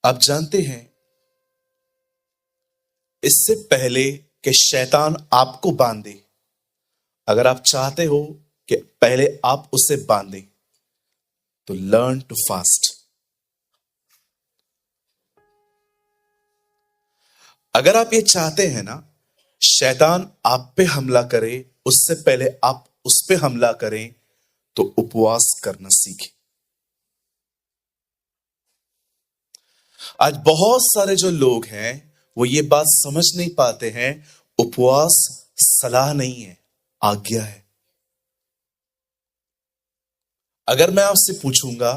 आप जानते हैं, इससे पहले कि शैतान आपको बांधे, अगर आप चाहते हो कि पहले आप उसे बांधे, तो लर्न टू फास्ट। अगर आप ये चाहते हैं ना, शैतान आप पे हमला करे उससे पहले आप उस पे हमला करें, तो उपवास करना सीखें। आज बहुत सारे जो लोग हैं वो ये बात समझ नहीं पाते हैं, उपवास सलाह नहीं है, आज्ञा है। अगर मैं आपसे पूछूंगा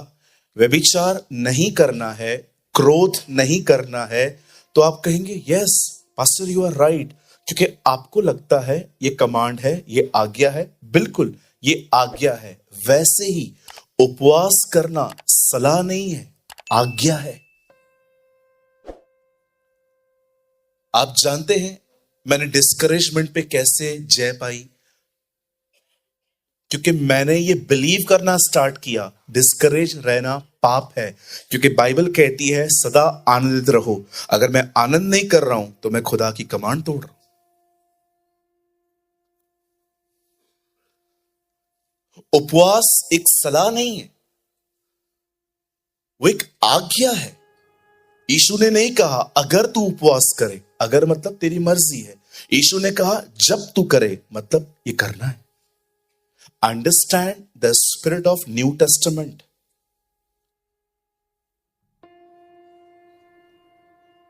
व्यभिचार नहीं करना है, क्रोध नहीं करना है, तो आप कहेंगे yes pastor you are right, क्योंकि आपको लगता है ये कमांड है, ये आज्ञा है। बिल्कुल ये आज्ञा है। वैसे ही उपवास करना सलाह नहीं है, आज्ञा है। आप जानते हैं मैंने डिस्करेजमेंट पे कैसे जय पाई? क्योंकि मैंने ये बिलीव करना स्टार्ट किया डिस्करेज रहना पाप है, क्योंकि बाइबल कहती है सदा आनंदित रहो। अगर मैं आनंद नहीं कर रहा हूं तो मैं खुदा की कमांड तोड़ रहा हूं। उपवास एक सलाह नहीं है, वो एक आज्ञा है। यीशु ने नहीं कहा अगर तू उपवास करे, अगर मतलब तेरी मर्जी है। यीशु ने कहा जब तू करे, मतलब ये करना है। Understand the spirit of new testament.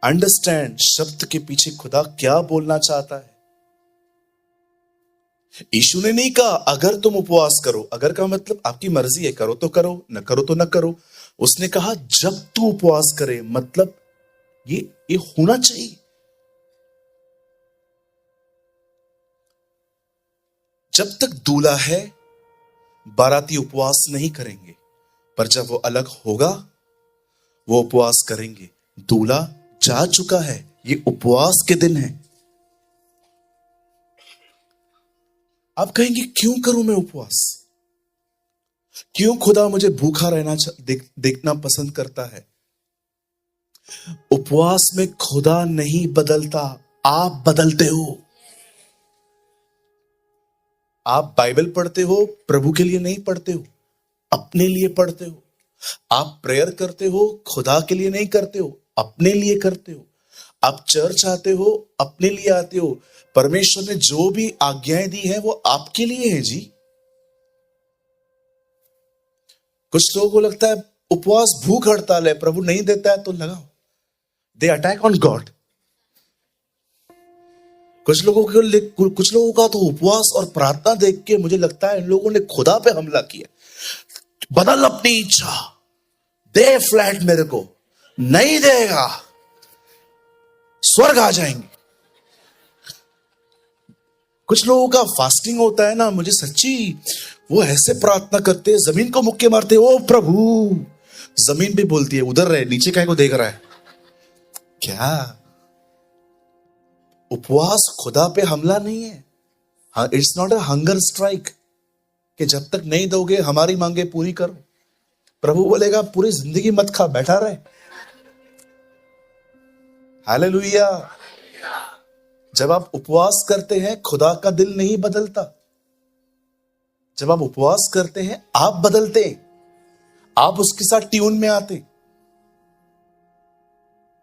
Understand शब्द के पीछे खुदा क्या बोलना चाहता है। यीशु ने नहीं कहा अगर तुम उपवास करो, अगर का मतलब आपकी मर्जी है, करो तो करो, न करो तो न करो। उसने कहा जब तू उपवास करे, मतलब ये होना चाहिए। जब तक दूल्हा है बाराती उपवास नहीं करेंगे, पर जब वो अलग होगा वो उपवास करेंगे। दूल्हा जा चुका है, ये उपवास के दिन है। आप कहेंगे क्यों करूं मैं उपवास? क्यों खुदा मुझे भूखा रहना देखना पसंद करता है? उपवास में खुदा नहीं बदलता, आप बदलते हो। आप बाइबल पढ़ते हो, प्रभु के लिए नहीं पढ़ते हो, अपने लिए पढ़ते हो। आप प्रेयर करते हो, खुदा के लिए नहीं करते हो, अपने लिए करते हो। आप चर्च आते हो, अपने लिए आते हो। परमेश्वर ने जो भी आज्ञाएं दी है वो आपके लिए है जी। कुछ लोगों को लगता है उपवास भूख हड़ताल है, प्रभु नहीं देता है तो लगाओ। They attack on God. कुछ लोगों का तो उपवास और प्रार्थना देख के मुझे लगता है इन लोगों ने खुदा पे हमला किया। बदल अपनी इच्छा, दे फ्लैट मेरे को, नहीं देगा स्वर्ग आ जाएंगे। कुछ लोगों का फास्टिंग होता है ना, मुझे सच्ची वो ऐसे प्रार्थना करते हैं, जमीन को मुक्के मारते, ओ प्रभु। जमीन भी बोलती है उधर रहे, नीचे काहे को देख रहा है क्या? उपवास खुदा पे हमला नहीं है। हाँ, it's not a hunger strike कि जब तक नहीं दोगे हमारी मांगे पूरी करो। प्रभु बोलेगा पूरी जिंदगी मत खा, बैठा रहे। हालेलुया। जब आप उपवास करते हैं खुदा का दिल नहीं बदलता। जब आप उपवास करते हैं आप बदलते हैं, आप उसके साथ ट्यून में आते।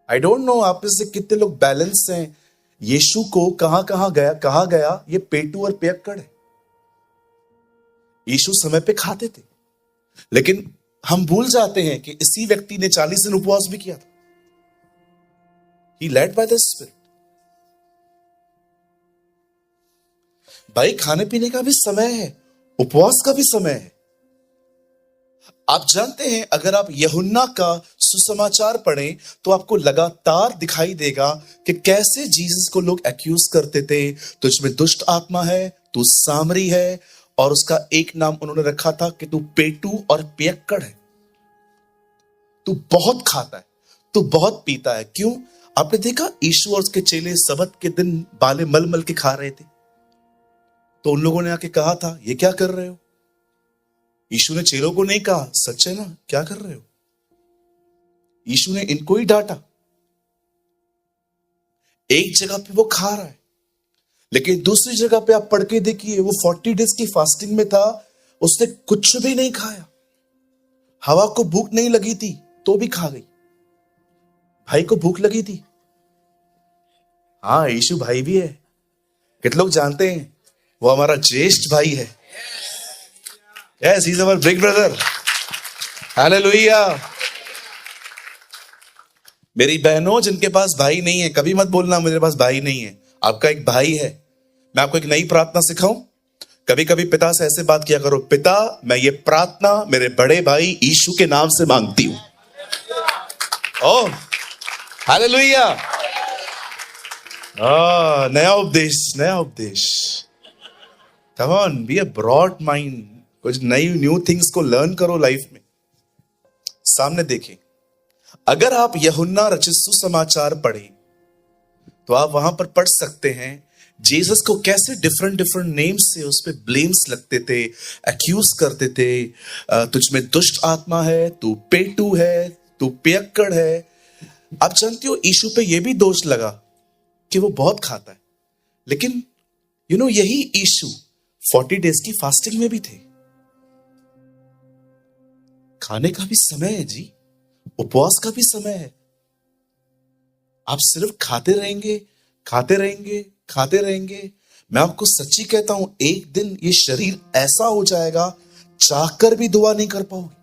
आई डोंट नो आप में से कितने लोग बैलेंस हैं। यीशु को कहां कहा गया ये पेटू और पियक्कड़ है। यीशु समय पे खाते थे, लेकिन हम भूल जाते हैं कि इसी व्यक्ति ने 40 दिन उपवास भी किया था। He led by the Spirit। भाई खाने पीने का भी समय है, उपवास का भी समय है। आप जानते हैं अगर आप यूहन्ना का सुसमाचार पढ़ें तो आपको लगातार दिखाई देगा कि कैसे जीसस को लोग एक्यूज करते थे, तुझमें दुष्ट आत्मा है, तू सामरी है, और उसका एक नाम उन्होंने रखा था कि तू पेटू और पियक्कड़ है। तू बहुत खाता है, तू बहुत पीता है। क्यों? आपने देखा यीशु और उसके चेले सबत के दिन बाले मल मल के खा रहे थे, तो उन लोगों ने आके कहा था ये क्या कर रहे हो? यीशु ने चेलों को नहीं कहा, सच है ना, क्या कर रहे हो? यीशु ने इनको ही डांटा। एक जगह पे वो खा रहा है, लेकिन दूसरी जगह पे आप पढ़ के देखिए, वो 40 डेज की फास्टिंग में था, उसने कुछ भी नहीं खाया। हवा को भूख नहीं लगी थी तो भी खा गई। भाई को भूख लगी थी। हाँ, यीशु भाई भी है। कितने लोग जानते हैं वो हमारा ज्येष्ठ भाई है। Yes, he is our big brother. Hallelujah. मेरी बहनों जिनके पास भाई नहीं है, कभी मत बोलना मेरे पास भाई नहीं है। आपका एक भाई है। मैं आपको एक नई प्रार्थना सिखाऊं। कभी कभी पिता से ऐसे बात किया करो, पिता मैं ये प्रार्थना मेरे बड़े भाई यीशु के नाम से मांगती हूं। Oh hallelujah. नया उपदेश, नया उपदेश। Come on, be a broad mind. कुछ नई न्यू थिंग्स को लर्न करो लाइफ में। सामने देखें, अगर आप यूहन्ना रचित सुसमाचार पढ़ें तो आप वहां पर पढ़ सकते हैं जीसस को कैसे डिफरेंट डिफरेंट नेम्स से उस पर ब्लेम्स लगते थे, एक्यूज करते थे। तुझ में दुष्ट आत्मा है, तू पेटू है, तू पियक्कड़ है। आप जानते हो यीशु पे यह भी दोष लगा कि वो बहुत खाता है, लेकिन यही यीशु 40 डेज की फास्टिंग में भी थे। खाने का भी समय है जी, उपवास का भी समय है। आप सिर्फ खाते रहेंगे, खाते रहेंगे, खाते रहेंगे। मैं आपको सच्ची कहता हूं, एक दिन ये शरीर ऐसा हो जाएगा चाहकर भी दुआ नहीं कर पाओगे।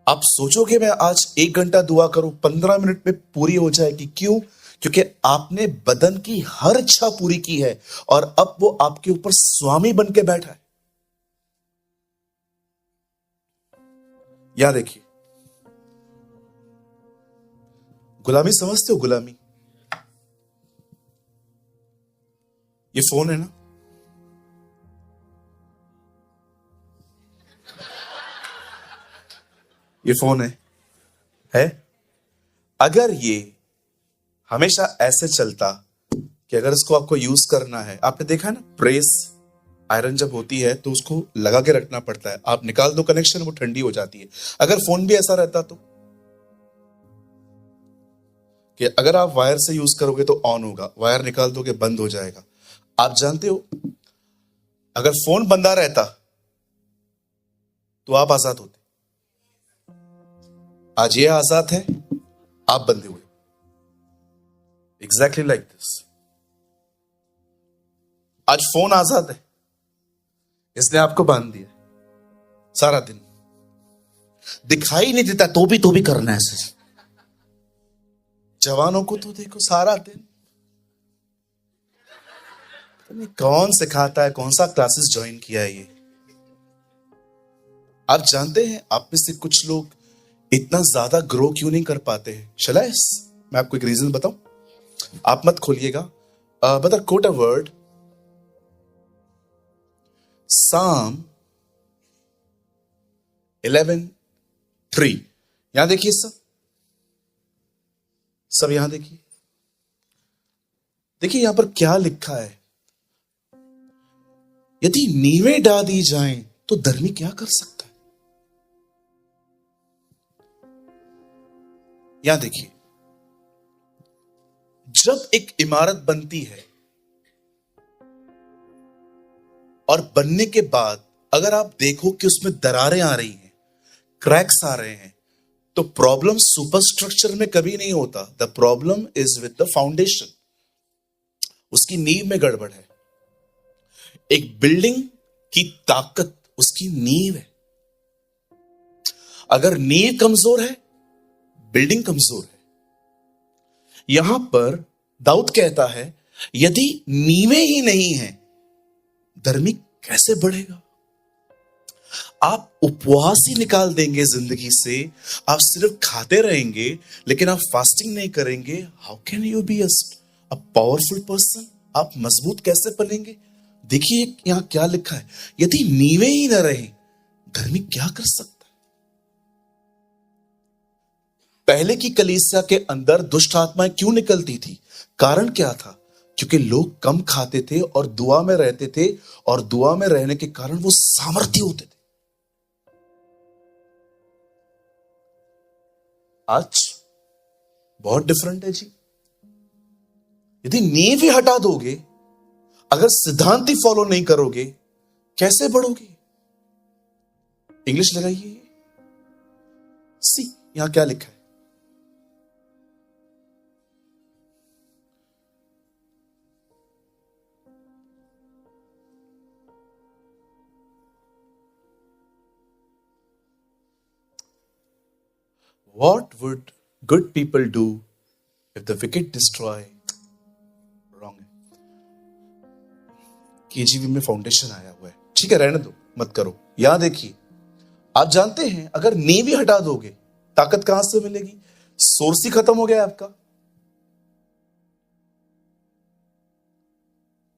आप सोचोगे मैं आज 1 घंटा दुआ करूं, 15 मिनट में पूरी हो जाएगी। क्यों? क्योंकि आपने बदन की हर इच्छा पूरी की है और अब वो आपके ऊपर स्वामी बन के बैठा है। यहां देखिए, गुलामी समझते हो? गुलामी, ये फोन है ना, ये फोन है। अगर ये हमेशा ऐसे चलता कि अगर इसको आपको यूज करना है, आपने देखा है ना प्रेस आयरन जब होती है तो उसको लगा के रखना पड़ता है, आप निकाल दो कनेक्शन वो ठंडी हो जाती है। अगर फोन भी ऐसा रहता तो कि अगर आप वायर से यूज करोगे तो ऑन होगा, वायर निकाल दोगे बंद हो जाएगा। आप जानते हो अगर फोन बंदा रहता तो आप आजाद होते। आज ये आजाद है, आप बंधे हुए। Exactly like this. आज फोन आजाद है, इसने आपको बांध दिया। सारा दिन दिखाई नहीं देता तो भी करना है ऐसे। जवानों को तो देखो सारा दिन कौन सिखाता है, कौन सा क्लासेस ज्वाइन किया है ये। आप जानते हैं आप में से कुछ लोग इतना ज्यादा ग्रो क्यों नहीं कर पाते हैं? शलाइस मैं आपको एक रीजन बताऊं, आप मत खोलिएगा, but quote a word, Psalm 11:3। यहां देखिए, सब यहां देखिए, देखिए यहां पर क्या लिखा है। यदि नींवें डाल दी जाएं तो धर्मी क्या कर सकता है? यहां देखिए, जब एक इमारत बनती है और बनने के बाद अगर आप देखो कि उसमें दरारें आ रही हैं, क्रैक्स आ रहे हैं, तो प्रॉब्लम सुपर स्ट्रक्चर में कभी नहीं होता। The problem is with the foundation. उसकी नींव में गड़बड़ है। एक बिल्डिंग की ताकत उसकी नींव है। अगर नींव कमजोर है, बिल्डिंग कमजोर है। यहां पर दाऊद कहता है यदि नींवें ही नहीं है, धर्मी कैसे बढ़ेगा? आप उपवास ही निकाल देंगे जिंदगी से, आप सिर्फ खाते रहेंगे लेकिन आप फास्टिंग नहीं करेंगे। How can you be a powerful person? आप मजबूत कैसे बनेंगे? देखिए यहां क्या लिखा है, यदि नींवें ही न रहे, धर्मी क्या कर सकता है? पहले की कलीसिया के अंदर दुष्ट आत्माएं क्यों निकलती थी? कारण क्या था? क्योंकि लोग कम खाते थे और दुआ में रहते थे, और दुआ में रहने के कारण वो सामर्थ्य होते थे। आज बहुत डिफरेंट है जी। यदि नींव ही हटा दोगे, अगर सिद्धांत ही फॉलो नहीं करोगे, कैसे बढ़ोगे? इंग्लिश लगाइए। सी, यहां क्या लिखा है? What would good people do if the wicked destroy? Wrong है। केजीवी में फाउंडेशन आया हुआ है, ठीक है, रहने दो, मत करो। यहां देखिए, आप जानते हैं अगर नींव ही हटा दोगे, ताकत कहां से मिलेगी? सोर्स ही खत्म हो गया आपका।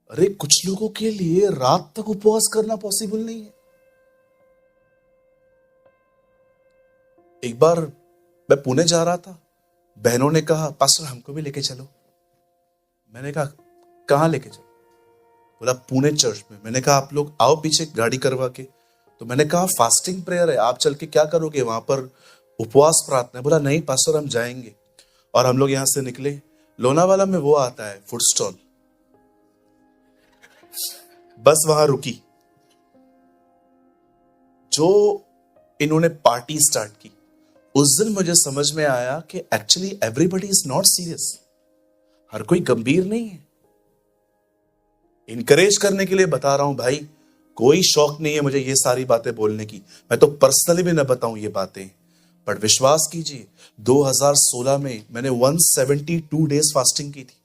अरे कुछ लोगों के लिए रात तक उपवास करना पॉसिबल नहीं है। एक बार मैं पुणे जा रहा था, बहनों ने कहा पास्टर हमको भी लेके चलो। मैंने कहा कहां लेके चलो? बोला पुणे चर्च में। मैंने कहा आप लोग आओ पीछे गाड़ी करवा के। तो मैंने कहा फास्टिंग प्रेयर है, आप चल के क्या करोगे वहां पर? उपवास प्रार्थना। बोला नहीं पास्टर हम जाएंगे। और हम लोग यहां से निकले। लोनावाला में वो आता है फूड स्टॉल, बस वहां रुकी। जो इन्होंने पार्टी स्टार्ट की, उस दिन मुझे समझ में आया कि actually everybody is not serious. हर कोई गंभीर नहीं है। इनकरेज करने के लिए बता रहा हूं भाई, कोई शौक नहीं है मुझे ये सारी बातें बोलने की। मैं तो पर्सनली भी न बताऊं ये बातें, बट विश्वास कीजिए 2016 में मैंने 172 डेज फास्टिंग की थी।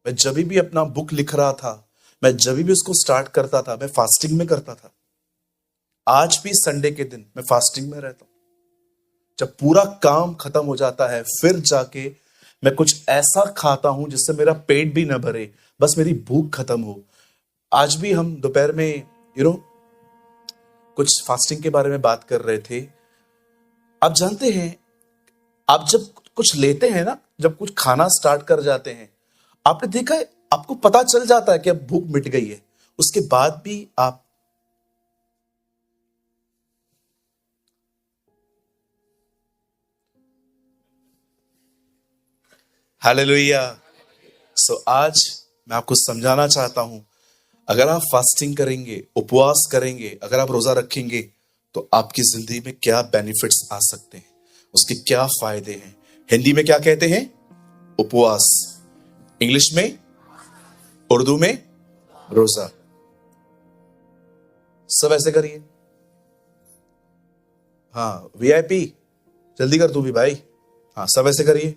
मैं जब भी अपना बुक लिख रहा था, मैं जब भी उसको स्टार्ट करता था, मैं फास्टिंग में करता था। आज भी संडे के दिन मैं फास्टिंग में रहता हूं। जब पूरा काम खत्म हो जाता है, फिर जाके मैं कुछ ऐसा खाता हूं जिससे मेरा पेट भी न भरे, बस मेरी भूख खत्म हो। आज भी हम दोपहर में कुछ फास्टिंग के बारे में बात कर रहे थे। आप जानते हैं, आप जब कुछ लेते हैं ना, जब कुछ खाना स्टार्ट कर जाते हैं, आपने देखा है, आपको पता चल जाता है कि अब भूख मिट गई है, उसके बाद भी आप हालेलुया। सो आज मैं आपको समझाना चाहता हूं, अगर आप फास्टिंग करेंगे, उपवास करेंगे, अगर आप रोजा रखेंगे, तो आपकी जिंदगी में क्या बेनिफिट्स आ सकते हैं, उसके क्या फायदे हैं। हिंदी में क्या कहते हैं? उपवास। इंग्लिश में, उर्दू में रोजा। सब ऐसे करिए। हाँ वीआईपी, जल्दी कर तू भी भाई। हाँ सब ऐसे करिए।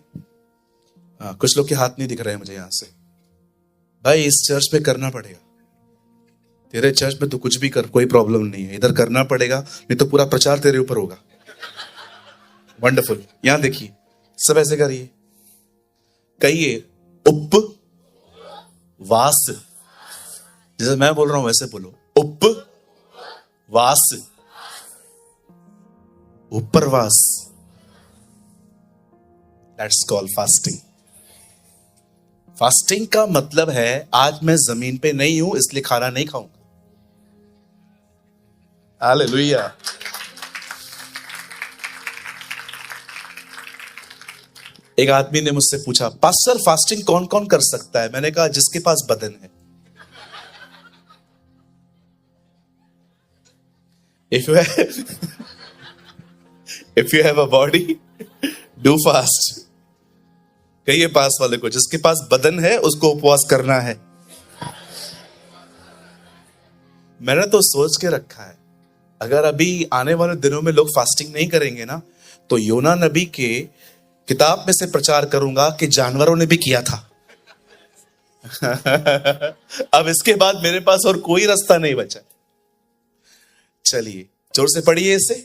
हाँ कुछ लोग के हाथ नहीं दिख रहे हैं मुझे यहां से। भाई इस चर्च में करना पड़ेगा। तेरे चर्च में तो कुछ भी कर, कोई प्रॉब्लम नहीं है, इधर करना पड़ेगा, नहीं तो पूरा प्रचार तेरे ऊपर होगा। वंडरफुल। यहां देखिए, सब ऐसे करिए, कहिए उपवास। जैसे मैं बोल रहा हूं वैसे बोलो, उपवास, उपरवास। That's called fasting. फास्टिंग का मतलब है आज मैं जमीन पे नहीं हूं इसलिए खाना नहीं खाऊंगा। हालेलुया। एक आदमी ने मुझसे पूछा पास्टर फास्टिंग कौन कौन कर सकता है? मैंने कहा जिसके पास बदन है। If you have a body do fast. कहिए पास वाले को, जिसके पास बदन है उसको उपवास करना है। मैंने तो सोच के रखा है, अगर अभी आने वाले दिनों में लोग फास्टिंग नहीं करेंगे ना, तो योना नबी के किताब में से प्रचार करूंगा कि जानवरों ने भी किया था। अब इसके बाद मेरे पास और कोई रास्ता नहीं बचा। चलिए जोर से पढ़िए इसे।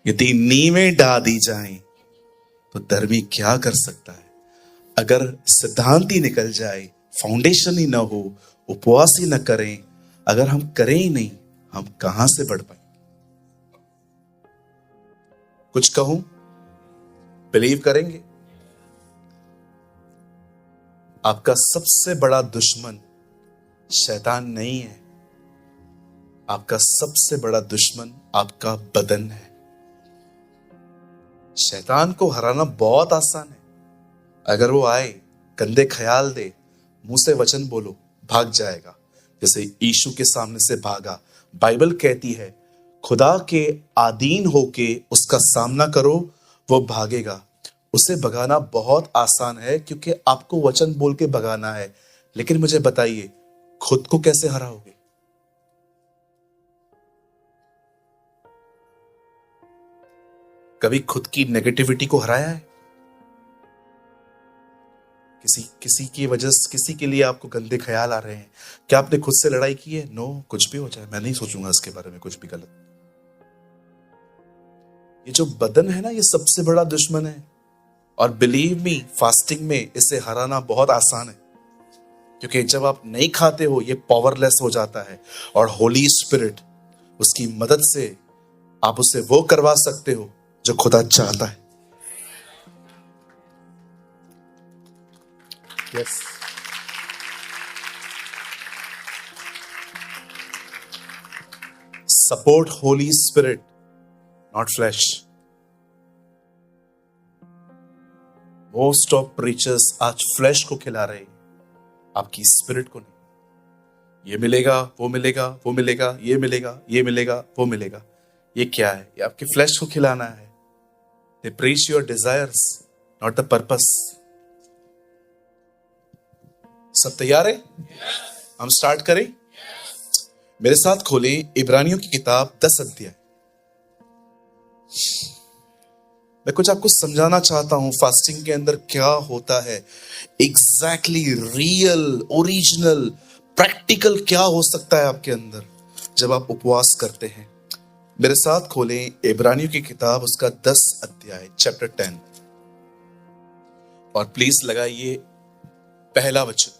यदि नींवें ढा दी जाएं तो धर्मी क्या कर सकता है? अगर सिद्धांत ही निकल जाए, फाउंडेशन ही ना हो, उपवास ही ना करें, अगर हम करें ही नहीं, हम कहां से बढ़ पाएंगे? कुछ कहूं, बिलीव करेंगे? आपका सबसे बड़ा दुश्मन शैतान नहीं है, आपका सबसे बड़ा दुश्मन आपका बदन है। शैतान को हराना बहुत आसान है। अगर वो आए, गंदे ख्याल दे, मुंह से वचन बोलो, भाग जाएगा, जैसे यीशु के सामने से भागा। बाइबल कहती है खुदा के अधीन होके उसका सामना करो, वो भागेगा। उसे भगाना बहुत आसान है क्योंकि आपको वचन बोल के भगाना है। लेकिन मुझे बताइए, खुद को कैसे हराओगे? कभी खुद की नेगेटिविटी को हराया है? किसी की वजह से, किसी के लिए आपको गंदे ख्याल आ रहे हैं, क्या आपने खुद से लड़ाई की है? नो, कुछ भी हो जाए मैं नहीं सोचूंगा इसके बारे में कुछ भी गलत। ये जो बदन है ना, ये सबसे बड़ा दुश्मन है। और बिलीव मी, फास्टिंग में इसे हराना बहुत आसान है, क्योंकि जब आप नहीं खाते हो ये पावरलेस हो जाता है, और होली स्पिरिट उसकी मदद से आप उसे वो करवा सकते हो जो खुदा चाहता है। Yes. Support Holi spirit, not flash. Most of preachers आज फ्लैश को खिला रहे हैं, आपकी स्पिरिट को नहीं। ये मिलेगा, वो मिलेगा, वो मिलेगा, ये मिलेगा, ये मिलेगा, वो मिलेगा। ये क्या है? ये आपकी फ्लैश को खिलाना है। They preach your desires, not the purpose. सब तैयार है? हम स्टार्ट करें? मेरे साथ खोलें इब्रानियों की किताब 10 अध्याय। मैं कुछ आपको समझाना चाहता हूं फास्टिंग के अंदर क्या होता है। एग्जैक्टली रियल, ओरिजिनल, प्रैक्टिकल क्या हो सकता है आपके अंदर जब आप उपवास करते हैं। मेरे साथ खोलें इब्रानियों की किताब, उसका 10 अध्याय, चैप्टर 10, और प्लीज लगाइए पहला वचन।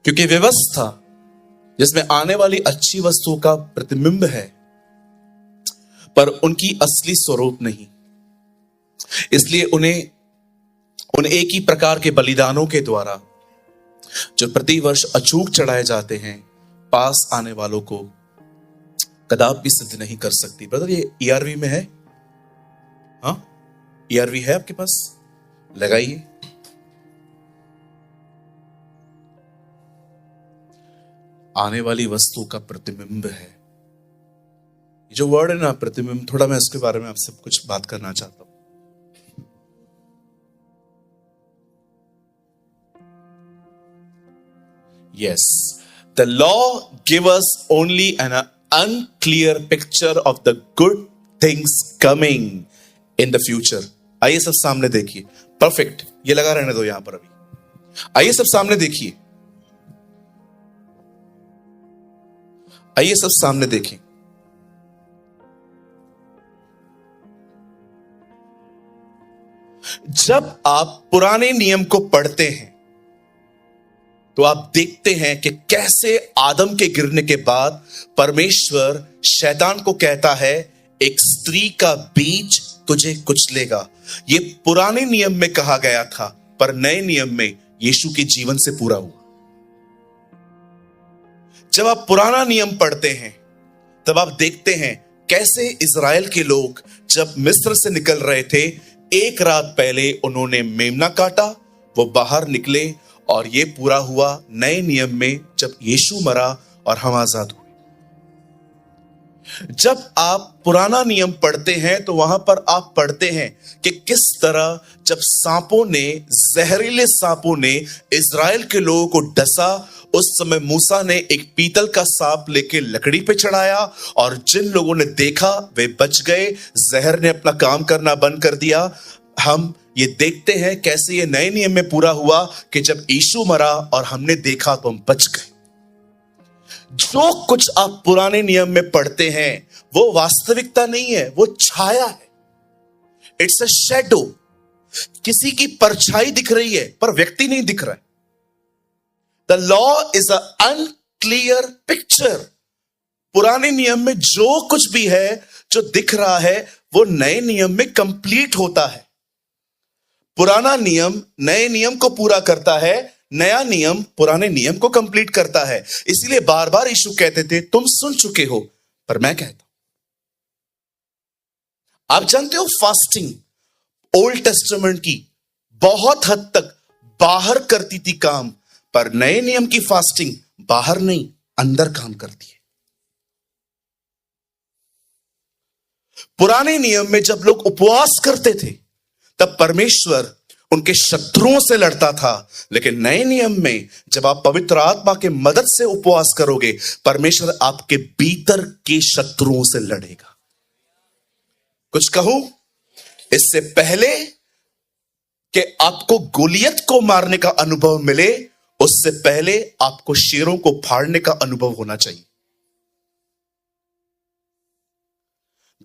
क्योंकि व्यवस्था जिसमें आने वाली अच्छी वस्तुओं का प्रतिबिंब है, पर उनकी असली स्वरूप नहीं, इसलिए उन्हें उन एक ही प्रकार के बलिदानों के द्वारा जो प्रतिवर्ष अचूक चढ़ाए जाते हैं, पास आने वालों को कदापि सिद्ध नहीं कर सकती। ब्रदर, ये ईआरवी में है? हाँ, ईआरवी है आपके पास? लगाइए। आने वाली वस्तु का प्रतिबिंब है। ये जो वर्ड है ना, प्रतिबिंब, थोड़ा मैं इसके बारे में आपसे कुछ बात करना चाहता हूं। Yes, the law gives us only an unclear picture of the good things coming in the future. आइए सब सामने देखिए। परफेक्ट, ये लगा रहने दो यहां पर अभी। आइए सब सामने देखिए, आइए सब सामने देखें। जब आप पुराने नियम को पढ़ते हैं तो आप देखते हैं कि कैसे आदम के गिरने के बाद परमेश्वर शैतान को कहता है, एक स्त्री का बीज तुझे कुचलेगा। ये पुराने नियम में कहा गया था, पर नए नियम में यीशु के जीवन से पूरा हुआ। जब आप पुराना नियम पढ़ते हैं तब आप देखते हैं कैसे इजराइल के लोग जब मिस्र से निकल रहे थे, एक रात पहले उन्होंने मेमना काटा, वो बाहर निकले, और ये पूरा हुआ नए नियम में जब यीशु मरा और हम आजाद हुए। जब आप पुराना नियम पढ़ते हैं तो वहां पर आप पढ़ते हैं कि किस तरह जब सांपों ने, जहरीले सांपों ने इजराइल के लोगों को डसा, उस समय मूसा ने एक पीतल का सांप लेके लकड़ी पे चढ़ाया, और जिन लोगों ने देखा वे बच गए, जहर ने अपना काम करना बंद कर दिया। हम ये देखते हैं कैसे ये नए नियम में पूरा हुआ कि जब यीशु मरा और हमने देखा तो हम बच गए। जो कुछ आप पुराने नियम में पढ़ते हैं वो वास्तविकता नहीं है, वो छाया है। It's a shadow. किसी की परछाई दिख रही है पर व्यक्ति नहीं दिख रहा है। The law is a unclear picture. पुराने नियम में जो कुछ भी है, जो दिख रहा है, वो नए नियम में कंप्लीट होता है। पुराना नियम नए नियम को पूरा करता है, नया नियम पुराने नियम को कंप्लीट करता है। इसीलिए बार बार यीशु कहते थे, तुम सुन चुके हो पर मैं कहता हूं। आप जानते हो फास्टिंग ओल्ड टेस्टामेंट की बहुत हद तक बाहर करती थी काम, पर नए नियम की फास्टिंग बाहर नहीं अंदर काम करती है। पुराने नियम में जब लोग उपवास करते थे तब परमेश्वर उनके शत्रुओं से लड़ता था, लेकिन नए नियम में जब आप पवित्र आत्मा के मदद से उपवास करोगे, परमेश्वर आपके भीतर के शत्रुओं से लड़ेगा। कुछ कहूं, इससे पहले कि आपको गोलियत को मारने का अनुभव मिले, उससे पहले आपको शेरों को फाड़ने का अनुभव होना चाहिए।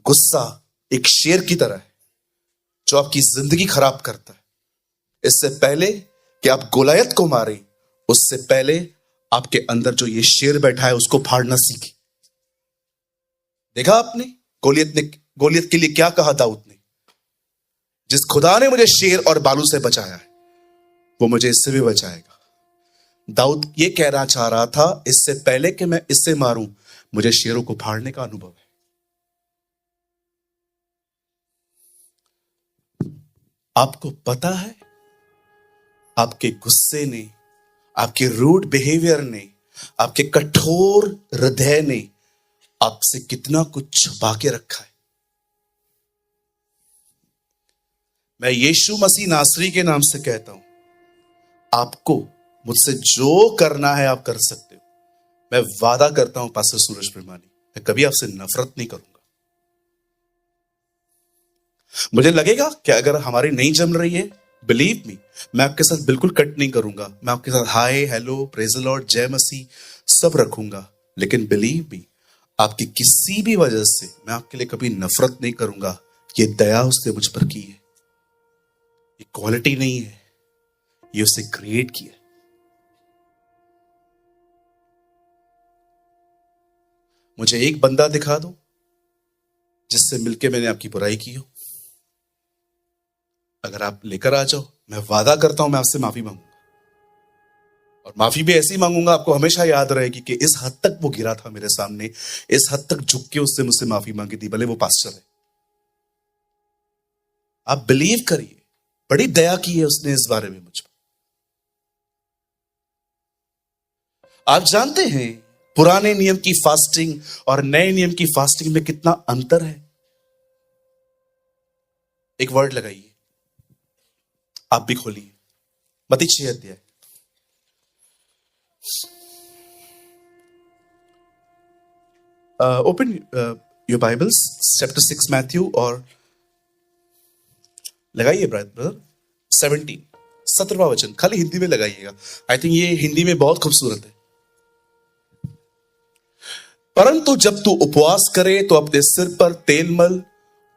गुस्सा एक शेर की तरह है जो आपकी जिंदगी खराब करता है। इससे पहले कि आप गोलायत को मारें, उससे पहले आपके अंदर जो ये शेर बैठा है उसको फाड़ना सीखें। देखा आपने गोलियत के लिए क्या कहा दाऊद ने, जिस खुदा ने मुझे शेर और बालू से बचाया है वो मुझे इससे भी बचाएगा। दाऊद ये कहना चाह रहा था, इससे पहले कि मैं इससे मारूं, मुझे शेरों को फाड़ने का अनुभव है। आपको पता है, आपके गुस्से ने, आपके रूड बिहेवियर ने, आपके कठोर हृदय ने आपसे कितना कुछ छुपा के रखा है। मैं यीशु मसीह नासरी के नाम से कहता हूं, आपको मुझसे जो करना है आप कर सकते हो। मैं वादा करता हूं पास्टर सूरज प्रेमानी, मैं कभी आपसे नफरत नहीं करूंगा। मुझे लगेगा कि अगर हमारी नहीं जम रही है, बिलीव मी, मैं आपके साथ बिल्कुल कट नहीं करूंगा। मैं आपके साथ हाय, हेलो, प्रेज द लॉर्ड, जय मसीह सब रखूंगा, लेकिन बिलीव मी, आपकी किसी भी वजह से मैं आपके लिए कभी नफरत नहीं करूंगा। ये दया उसने मुझ पर की है, ये क्वालिटी नहीं है, ये उसने क्रिएट किया। मुझे एक बंदा दिखा दो जिससे मिलके मैंने आपकी बुराई की हो, अगर आप लेकर आ जाओ, मैं वादा करता हूं मैं आपसे माफी मांगूंगा। और माफी भी ऐसी मांगूंगा, आपको हमेशा याद रहेगी कि इस हद तक वो गिरा था मेरे सामने, इस हद तक झुक के उससे मुझसे माफी मांगी थी, भले वो पास्टर है। आप बिलीव करिए, बड़ी दया की है उसने इस बारे में मुझ पर। आप जानते हैं पुराने नियम की फास्टिंग और नए नियम की फास्टिंग में कितना अंतर है? एक वर्ड लगाइए, आप भी खोलिए, मत्ती 6 अध्याय। Open your Bibles, chapter 6 Matthew, और लगाइए ब्रदर 17, 17वां वचन, खाली हिंदी में लगाइएगा। आई थिंक ये हिंदी में बहुत खूबसूरत है। परंतु जब तू उपवास करे तो अपने सिर पर तेल मल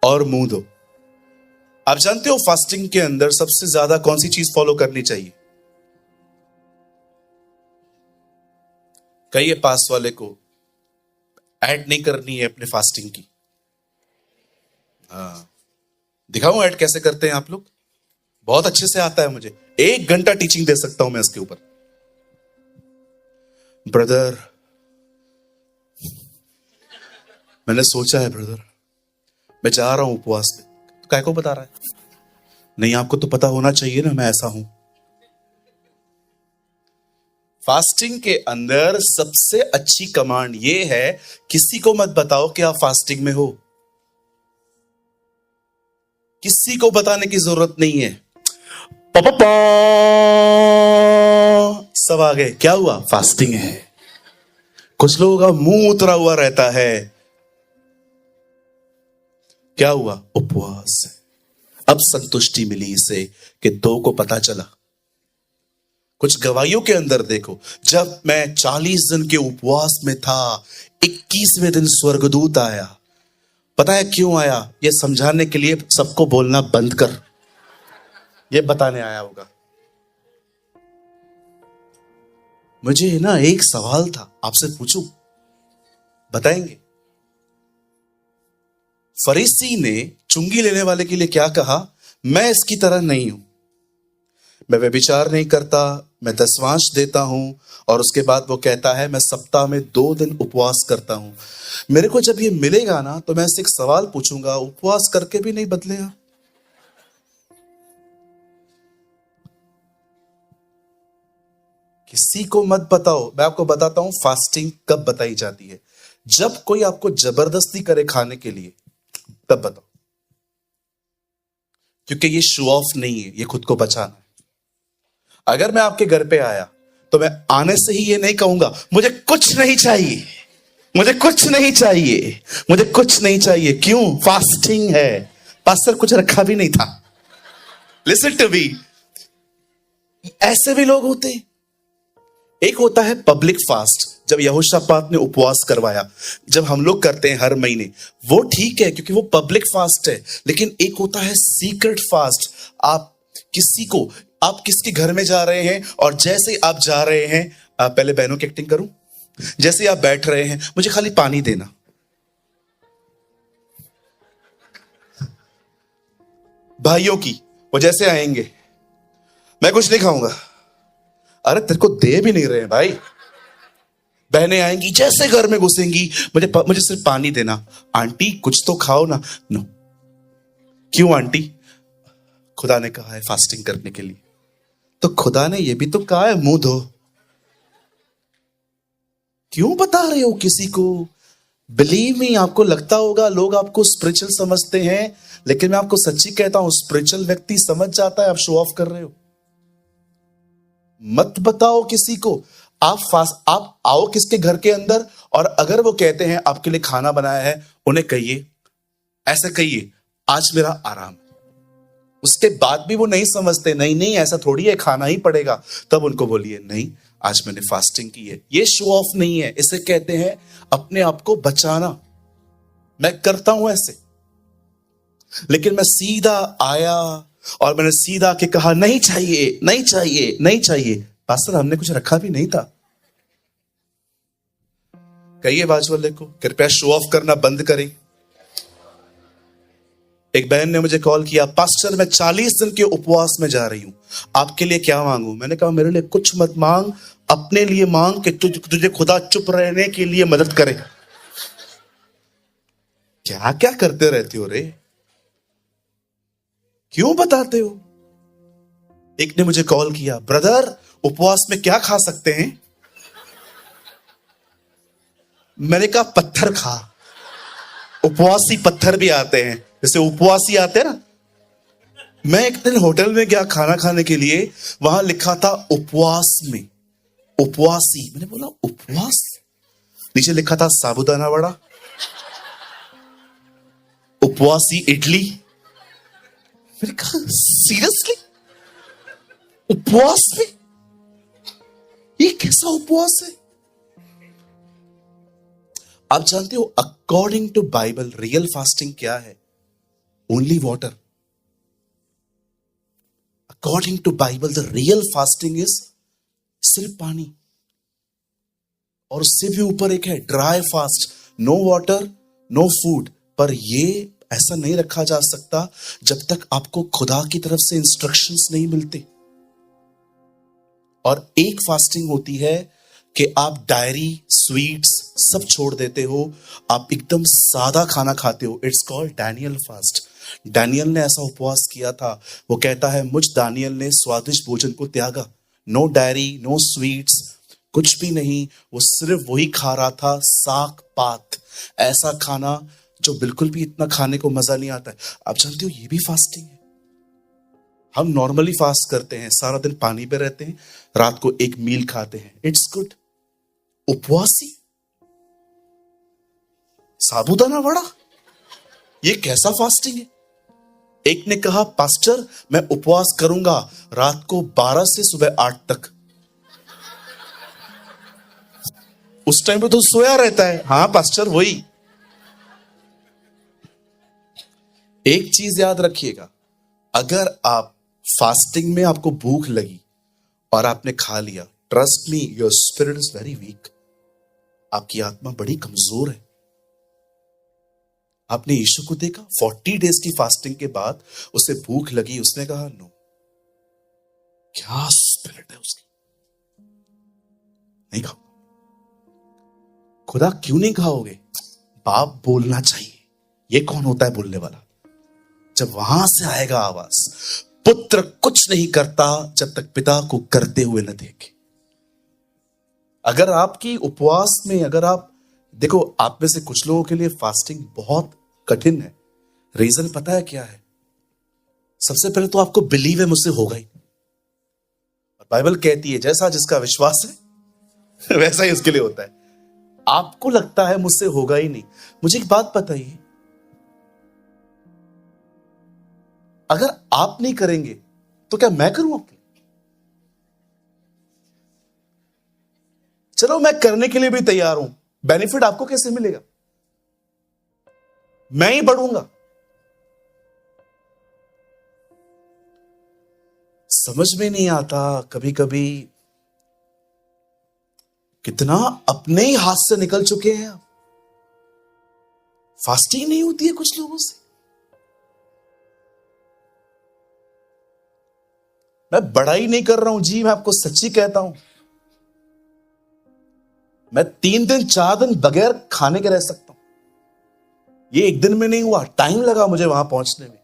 और मुंह धो। आप जानते हो फास्टिंग के अंदर सबसे ज्यादा कौन सी चीज फॉलो करनी चाहिए? कहिए पास वाले को, ऐड नहीं करनी है अपने फास्टिंग की। हाँ, दिखाऊं ऐड कैसे करते हैं आप लोग? बहुत अच्छे से आता है मुझे, 1 घंटा टीचिंग दे सकता हूं मैं इसके ऊपर। ब्रदर, मैंने सोचा है ब्रदर, मैं जा रहा हूं उपवास पे। तो काय को बता रहा है? नहीं, आपको तो पता होना चाहिए ना मैं ऐसा हूं। फास्टिंग के अंदर सबसे अच्छी कमांड यह है, किसी को मत बताओ कि आप फास्टिंग में हो। किसी को बताने की जरूरत नहीं है। पापा सब आ गए, क्या हुआ? फास्टिंग है। कुछ लोगों का मुंह उतरा हुआ रहता है, क्या हुआ? उपवास है। अब संतुष्टि मिली इसे कि 2 को पता चला। कुछ गवाहियों के अंदर देखो, जब मैं 40 दिन के उपवास में था, 21वें दिन स्वर्गदूत आया। पता है क्यों आया? यह समझाने के लिए सबको बोलना बंद कर, यह बताने आया होगा। मुझे ना एक सवाल था, आपसे पूछूं, बताएंगे? फरीसी ने चुंगी लेने वाले के लिए क्या कहा? मैं इसकी तरह नहीं हूं, मैं व्यभिचार नहीं करता, मैं दशमांश देता हूं। और उसके बाद वो कहता है मैं सप्ताह में 2 दिन उपवास करता हूं। मेरे को जब ये मिलेगा ना तो मैं इससे एक सवाल पूछूंगा, उपवास करके भी नहीं बदलेगा? किसी को मत बताओ। मैं आपको बताता हूं फास्टिंग कब बताई जाती है। जब कोई आपको जबरदस्ती करे खाने के लिए, तब बताओ। क्योंकि ये शो ऑफ नहीं है, ये खुद को बचाना है। अगर मैं आपके घर पे आया तो मैं आने से ही ये नहीं कहूंगा मुझे कुछ नहीं चाहिए, मुझे कुछ नहीं चाहिए, मुझे कुछ नहीं चाहिए। क्यों? फास्टिंग है। पास्टर कुछ रखा भी नहीं था। लिसन टू मी, ऐसे भी लोग होते हैं। एक होता है पब्लिक फास्ट, जब यहोशापात ने उपवास करवाया, जब हम लोग करते हैं हर महीने, वो ठीक है क्योंकि वो पब्लिक फास्ट है। लेकिन एक होता है सीक्रेट फास्ट। आप किसके घर में जा रहे हैं और जैसे आप जा रहे हैं, आप पहले बहनों की एक्टिंग करूं, जैसे आप बैठ रहे हैं, मुझे खाली पानी देना। भाइयों की वो जैसे आएंगे, मैं कुछ नहीं खाऊंगा। अरे तेरे को दे भी नहीं रहे हैं भाई। बहनें आएंगी, जैसे घर में घुसेंगी, मुझे सिर्फ पानी देना। आंटी कुछ तो खाओ ना। नो। क्यों आंटी? खुदा ने कहा है फास्टिंग करने के लिए। तो खुदा ने ये भी तो कहा है मुंह धो। क्यों बता रहे हो किसी को? बिलीव मी, आपको लगता होगा लोग आपको स्पिरिचुअल समझते हैं, लेकिन मैं आपको सच्ची कहता हूं, स्पिरिचुअल व्यक्ति समझ जाता है आप शो ऑफ कर रहे हो। मत बताओ किसी को। आप आओ किसके घर के अंदर, और अगर वो कहते हैं आपके लिए खाना बनाया है, उन्हें कहिए, ऐसे कहिए आज मेरा आराम है। उसके बाद भी वो नहीं समझते, नहीं नहीं ऐसा थोड़ी है, खाना ही पड़ेगा, तब उनको बोलिए नहीं आज मैंने फास्टिंग की है। ये शो ऑफ नहीं है, इसे कहते हैं अपने आप को बचाना। मैं करता हूं ऐसे। लेकिन मैं सीधा आया और मैंने सीधा के कहा नहीं चाहिए, नहीं चाहिए, नहीं चाहिए। पास्टर हमने कुछ रखा भी नहीं था। कहिए बाजू वाले को कृपया शो ऑफ करना बंद करें। एक बहन ने मुझे कॉल किया, पास्टर मैं 40 दिन के उपवास में जा रही हूं, आपके लिए क्या मांगू? मैंने कहा मेरे लिए कुछ मत मांग, अपने लिए मांग कि तुझे खुदा चुप रहने के लिए मदद करे। क्या क्या करते रहते हो रे? क्यों बताते हो? एक ने मुझे कॉल किया, ब्रदर उपवास में क्या खा सकते हैं? मैंने कहा पत्थर खा। उपवासी पत्थर भी आते हैं, जैसे उपवासी आते हैं ना। मैं एक दिन होटल में गया खाना खाने के लिए, वहां लिखा था उपवास में उपवासी। मैंने बोला उपवास? नीचे लिखा था साबूदाना वड़ा, उपवासी इडली। मैंने कहा सीरियसली उपवास में? ये कैसा उपवास है? आप जानते हो according to Bible real fasting क्या है? Only water. According to Bible the real fasting is सिर्फ पानी। और उससे भी ऊपर एक है dry fast, no water no food. पर ये ऐसा नहीं रखा जा सकता जब तक आपको खुदा की तरफ से इंस्ट्रक्शंस नहीं मिलते। और एक फास्टिंग होती है कि आप डायरी स्वीट्स सब छोड़ देते हो, आप एकदम सादा खाना खाते हो। It's called Daniel fast. Daniel ने ऐसा उपवास किया था। वो कहता है मुझ दानियल ने स्वादिष्ट भोजन को त्यागा। नो डायरी नो स्वीट्स, कुछ भी नहीं। वो सिर्फ वही खा रहा था, साग पात, ऐसा खाना जो बिल्कुल भी इतना खाने को मजा नहीं आता है। आप जानते हो ये भी फास्टिंग है। हम नॉर्मली फास्ट करते हैं, सारा दिन पानी पे रहते हैं, रात को एक मील खाते हैं, इट्स गुड। उपवासी साबूदाना वड़ा, ये कैसा फास्टिंग है? एक ने कहा पास्टर मैं उपवास करूंगा रात को 12 से सुबह 8 तक। उस टाइम पे तो सोया रहता है। हाँ पास्टर वही। एक चीज याद रखिएगा, अगर आप फास्टिंग में आपको भूख लगी और आपने खा लिया, trust me your spirit is very weak. आपकी आत्मा बड़ी कमजोर है। आपने यीशु को देखा 40 डेज की फास्टिंग के बाद उसे भूख लगी, उसने कहा नो क्या स्पिरिट है उसकी, नहीं खाओ। खुदा क्यों नहीं खाओगे? बाप बोलना चाहिए। ये कौन होता है बोलने वाला? जब वहां से आएगा आवाज, पुत्र कुछ नहीं करता जब तक पिता को करते हुए न देखे। अगर आपकी उपवास में, अगर आप देखो, आप में से कुछ लोगों के लिए फास्टिंग बहुत कठिन है। रीजन पता है क्या है? सबसे पहले तो आपको बिलीव है मुझसे होगा ही। और बाइबल कहती है जैसा जिसका विश्वास है वैसा ही उसके लिए होता है। आपको लगता है मुझसे होगा ही नहीं। मुझे एक बात बताइए, अगर आप नहीं करेंगे तो क्या मैं करूं आपके लिए? चलो मैं करने के लिए भी तैयार हूं, बेनिफिट आपको कैसे मिलेगा? मैं ही बढ़ूंगा। समझ में नहीं आता कभी कभी कितना अपने ही हाथ से निकल चुके हैं आप। फास्टिंग नहीं होती है कुछ लोगों से। मैं बड़ाई नहीं कर रहा हूं जी, मैं आपको सच्ची कहता हूं। मैं 3 दिन 4 दिन बगैर खाने के रह सकता हूं। ये एक दिन में नहीं हुआ, टाइम लगा मुझे वहां पहुंचने में।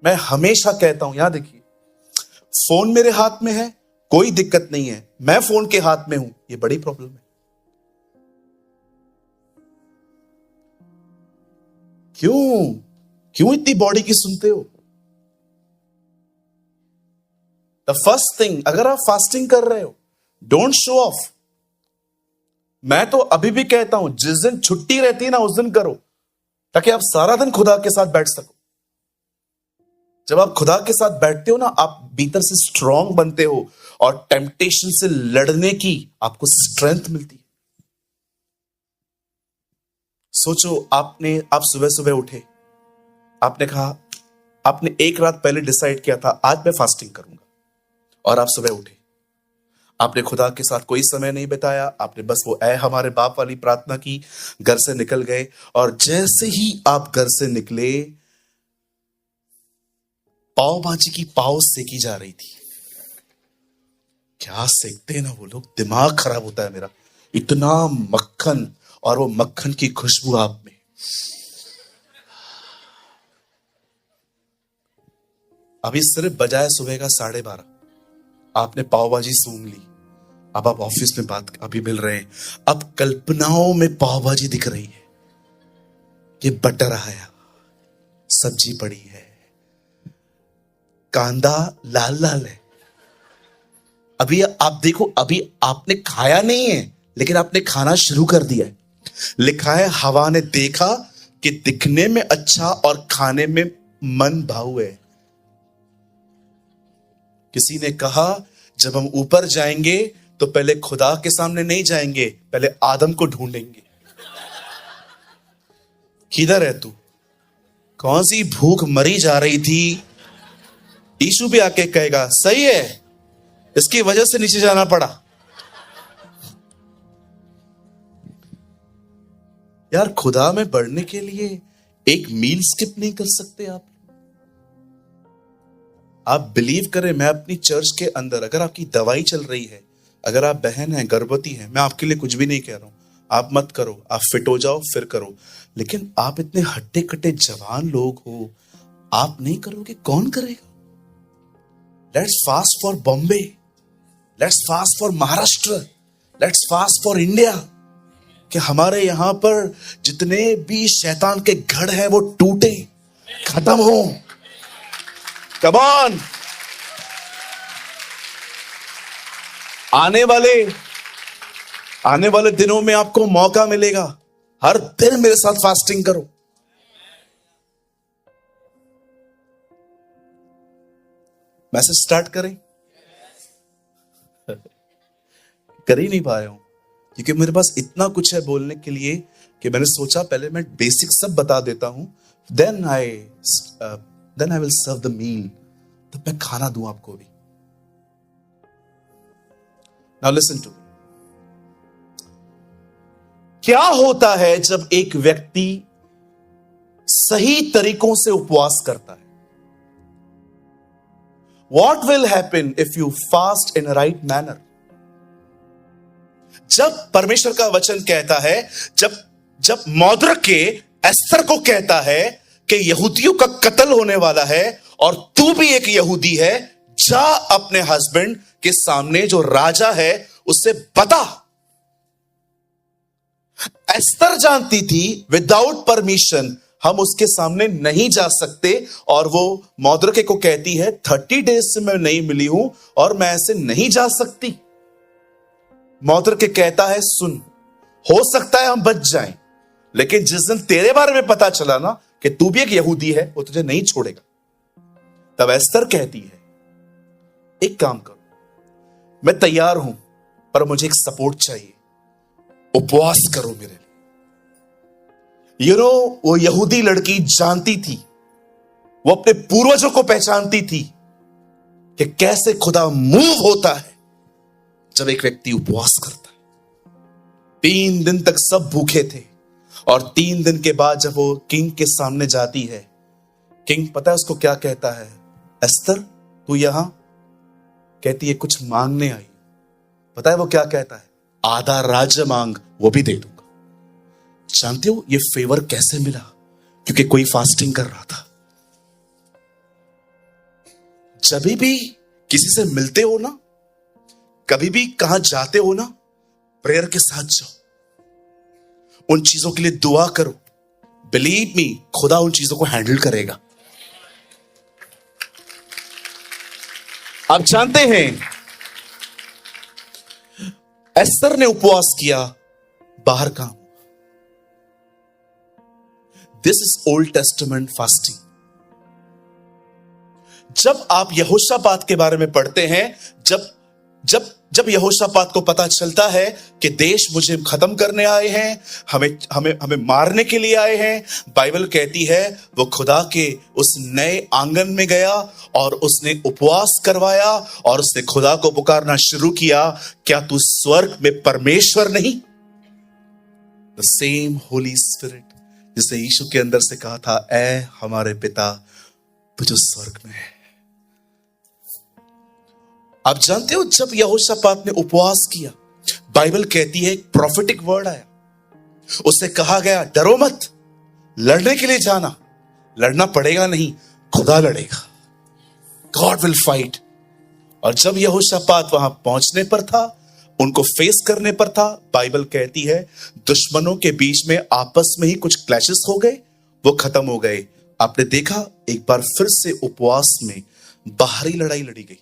मैं हमेशा कहता हूं, यहां देखिए, फोन मेरे हाथ में है, कोई दिक्कत नहीं है। मैं फोन के हाथ में हूं, ये बड़ी प्रॉब्लम है। क्यों क्यों इतनी बॉडी की सुनते हो? द फर्स्ट थिंग, अगर आप फास्टिंग कर रहे हो, डोंट शो ऑफ। मैं तो अभी भी कहता हूं, जिस दिन छुट्टी रहती है ना उस दिन करो, ताकि आप सारा दिन खुदा के साथ बैठ सको। जब आप खुदा के साथ बैठते हो ना, आप भीतर से स्ट्रांग बनते हो और टेम्पटेशन से लड़ने की आपको स्ट्रेंथ मिलती है। सोचो, आप सुबह सुबह उठे, आपने कहा, आपने एक रात पहले डिसाइड किया था आज मैं फास्टिंग करूंगा, और आप सुबह उठे, आपने खुदा के साथ कोई समय नहीं बिताया, आपने बस वो ऐ हमारे बाप वाली प्रार्थना की, घर से निकल गए, और जैसे ही आप घर से निकले, पाव भाजी की पाव सेकी जा रही थी। क्या सेकते हैं ना वो लोग, दिमाग खराब होता है मेरा। इतना मक्खन, और वो मक्खन की खुशबू आप में। अभी सिर्फ बजाय सुबह का 12:30, आपने पाव भाजी सूंघ ली। अब आप ऑफिस में बात अभी मिल रहे हैं, अब कल्पनाओं में पाव भाजी दिख रही है कि बटर आया, सब्जी पड़ी है, कांदा लाल लाल है। अभी आप देखो, अभी आपने खाया नहीं है, लेकिन आपने खाना शुरू कर दिया है। लिखा है, हवा ने देखा कि दिखने में अच्छा और खाने में मन भाऊ है। किसी ने कहा, जब हम ऊपर जाएंगे तो पहले खुदा के सामने नहीं जाएंगे, पहले आदम को ढूंढेंगे। किधर है तू? कौन सी भूख मरी जा रही थी? यीशु भी आके कहेगा, सही है, इसकी वजह से नीचे जाना पड़ा। यार, खुदा में बढ़ने के लिए एक मील स्किप नहीं कर सकते आप? आप बिलीव करें, मैं अपनी चर्च के अंदर, अगर आपकी दवाई चल रही है, अगर आप बहन हैं, गर्भवती हैं, मैं आपके लिए कुछ भी नहीं कह रहा हूं, आप मत करो, आप फिट हो जाओ फिर करो। लेकिन आप इतने हट्टे कट्टे जवान लोग हो, आप नहीं करोगे, कौन करेगा? Let's fast for Bombay, let's fast for Maharashtra, let's fast for India, कि हमारे यहां पर जितने भी शैतान के गढ़ हैं वो टूटे, खत्म हो। Come on. आने वाले दिनों में आपको मौका मिलेगा, हर दिन मेरे साथ फास्टिंग करो। मैसेज स्टार्ट करें? कर ही नहीं पाया हूं, क्योंकि मेरे पास इतना कुछ है बोलने के लिए कि मैंने सोचा पहले मैं बेसिक सब बता देता हूं, then I will serve the meal, तब मैं खाना दूं आपको भी। Now listen to me. क्या होता है जब एक व्यक्ति सही तरीकों से उपवास करता है? What will happen if you fast in a right manner? जब परमेश्वर का वचन कहता है, जब मौद्रिक एस्थर को कहता है कि यहूदियों का कत्ल होने वाला है और तू भी एक यहूदी है, जा अपने हस्बैंड के सामने जो राजा है उससे बता। एस्थर जानती थी विदाउट परमिशन हम उसके सामने नहीं जा सकते, और वो मौद्रिक को कहती है 30 डेज से मैं नहीं मिली हूं और मैं ऐसे नहीं जा सकती। मौद्रिक कहता है सुन, हो सकता है हम बच जाएं, लेकिन जिस दिन तेरे बारे में पता चला ना कि तू भी एक यहूदी है, वो तुझे नहीं छोड़ेगा। तब एस्थर कहती है एक काम करो, मैं तैयार हूं पर मुझे एक सपोर्ट चाहिए, उपवास करो मेरे लिए। वो यहूदी लड़की जानती थी, वो अपने पूर्वजों को पहचानती थी कि कैसे खुदा मूव होता है जब एक व्यक्ति उपवास करता है। 3 दिन तक सब भूखे थे, और 3 दिन के बाद जब वो किंग के सामने जाती है, किंग पता है उसको क्या कहता है? एस्थर तू यहां? कहती है कुछ मांगने आई। पता है वो क्या कहता है? आधा राज्य मांग, वो भी दे दूंगा। जानते हो ये फेवर कैसे मिला? क्योंकि कोई फास्टिंग कर रहा था। जब भी किसी से मिलते हो ना, कभी भी कहां जाते हो ना, प्रेयर के साथ जाओ, उन चीजों के लिए दुआ करो। बिलीव मी, खुदा उन चीजों को हैंडल करेगा। आप जानते हैं एस्थर ने उपवास किया, बाहर काम। This is old testament fasting. जब आप यहोशापात के बारे में पढ़ते हैं, जब यहोशापात को पता चलता है कि देश मुझे खत्म करने आए हैं, हमें मारने के लिए आए हैं, बाइबल कहती है वो खुदा के उस नए आंगन में गया और उसने उपवास करवाया और उसने खुदा को पुकारना शुरू किया, क्या तू स्वर्ग में परमेश्वर नहीं? द सेम होली स्पिरिट जिसे यीशु के अंदर से कहा था, ऐ हमारे पिता तू जो स्वर्ग में है। आप जानते हो जब यहोशापात ने उपवास किया, बाइबल कहती है एक प्रोफेटिक वर्ड आया, उससे कहा गया डरो मत, लड़ने के लिए जाना, लड़ना पड़ेगा नहीं, खुदा लड़ेगा, गॉड विल फाइट। और जब यहोशापात वहां पहुंचने पर था, उनको फेस करने पर था, बाइबल कहती है दुश्मनों के बीच में आपस में ही कुछ क्लैशेस हो गए, वो खत्म हो गए। आपने देखा एक बार फिर से उपवास में बाहरी लड़ाई लड़ी गई।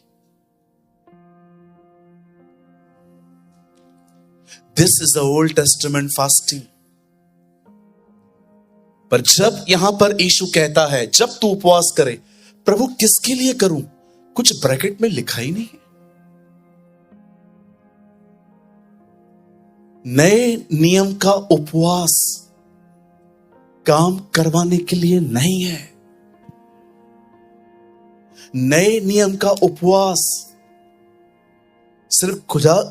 This is the Old Testament fasting. पर जब यहां पर यीशु कहता है जब तू उपवास करे, प्रभु किसके लिए करूं? कुछ ब्रैकेट में लिखा ही नहीं है। नए नियम का उपवास काम करवाने के लिए नहीं है। नए नियम का उपवास सिर्फ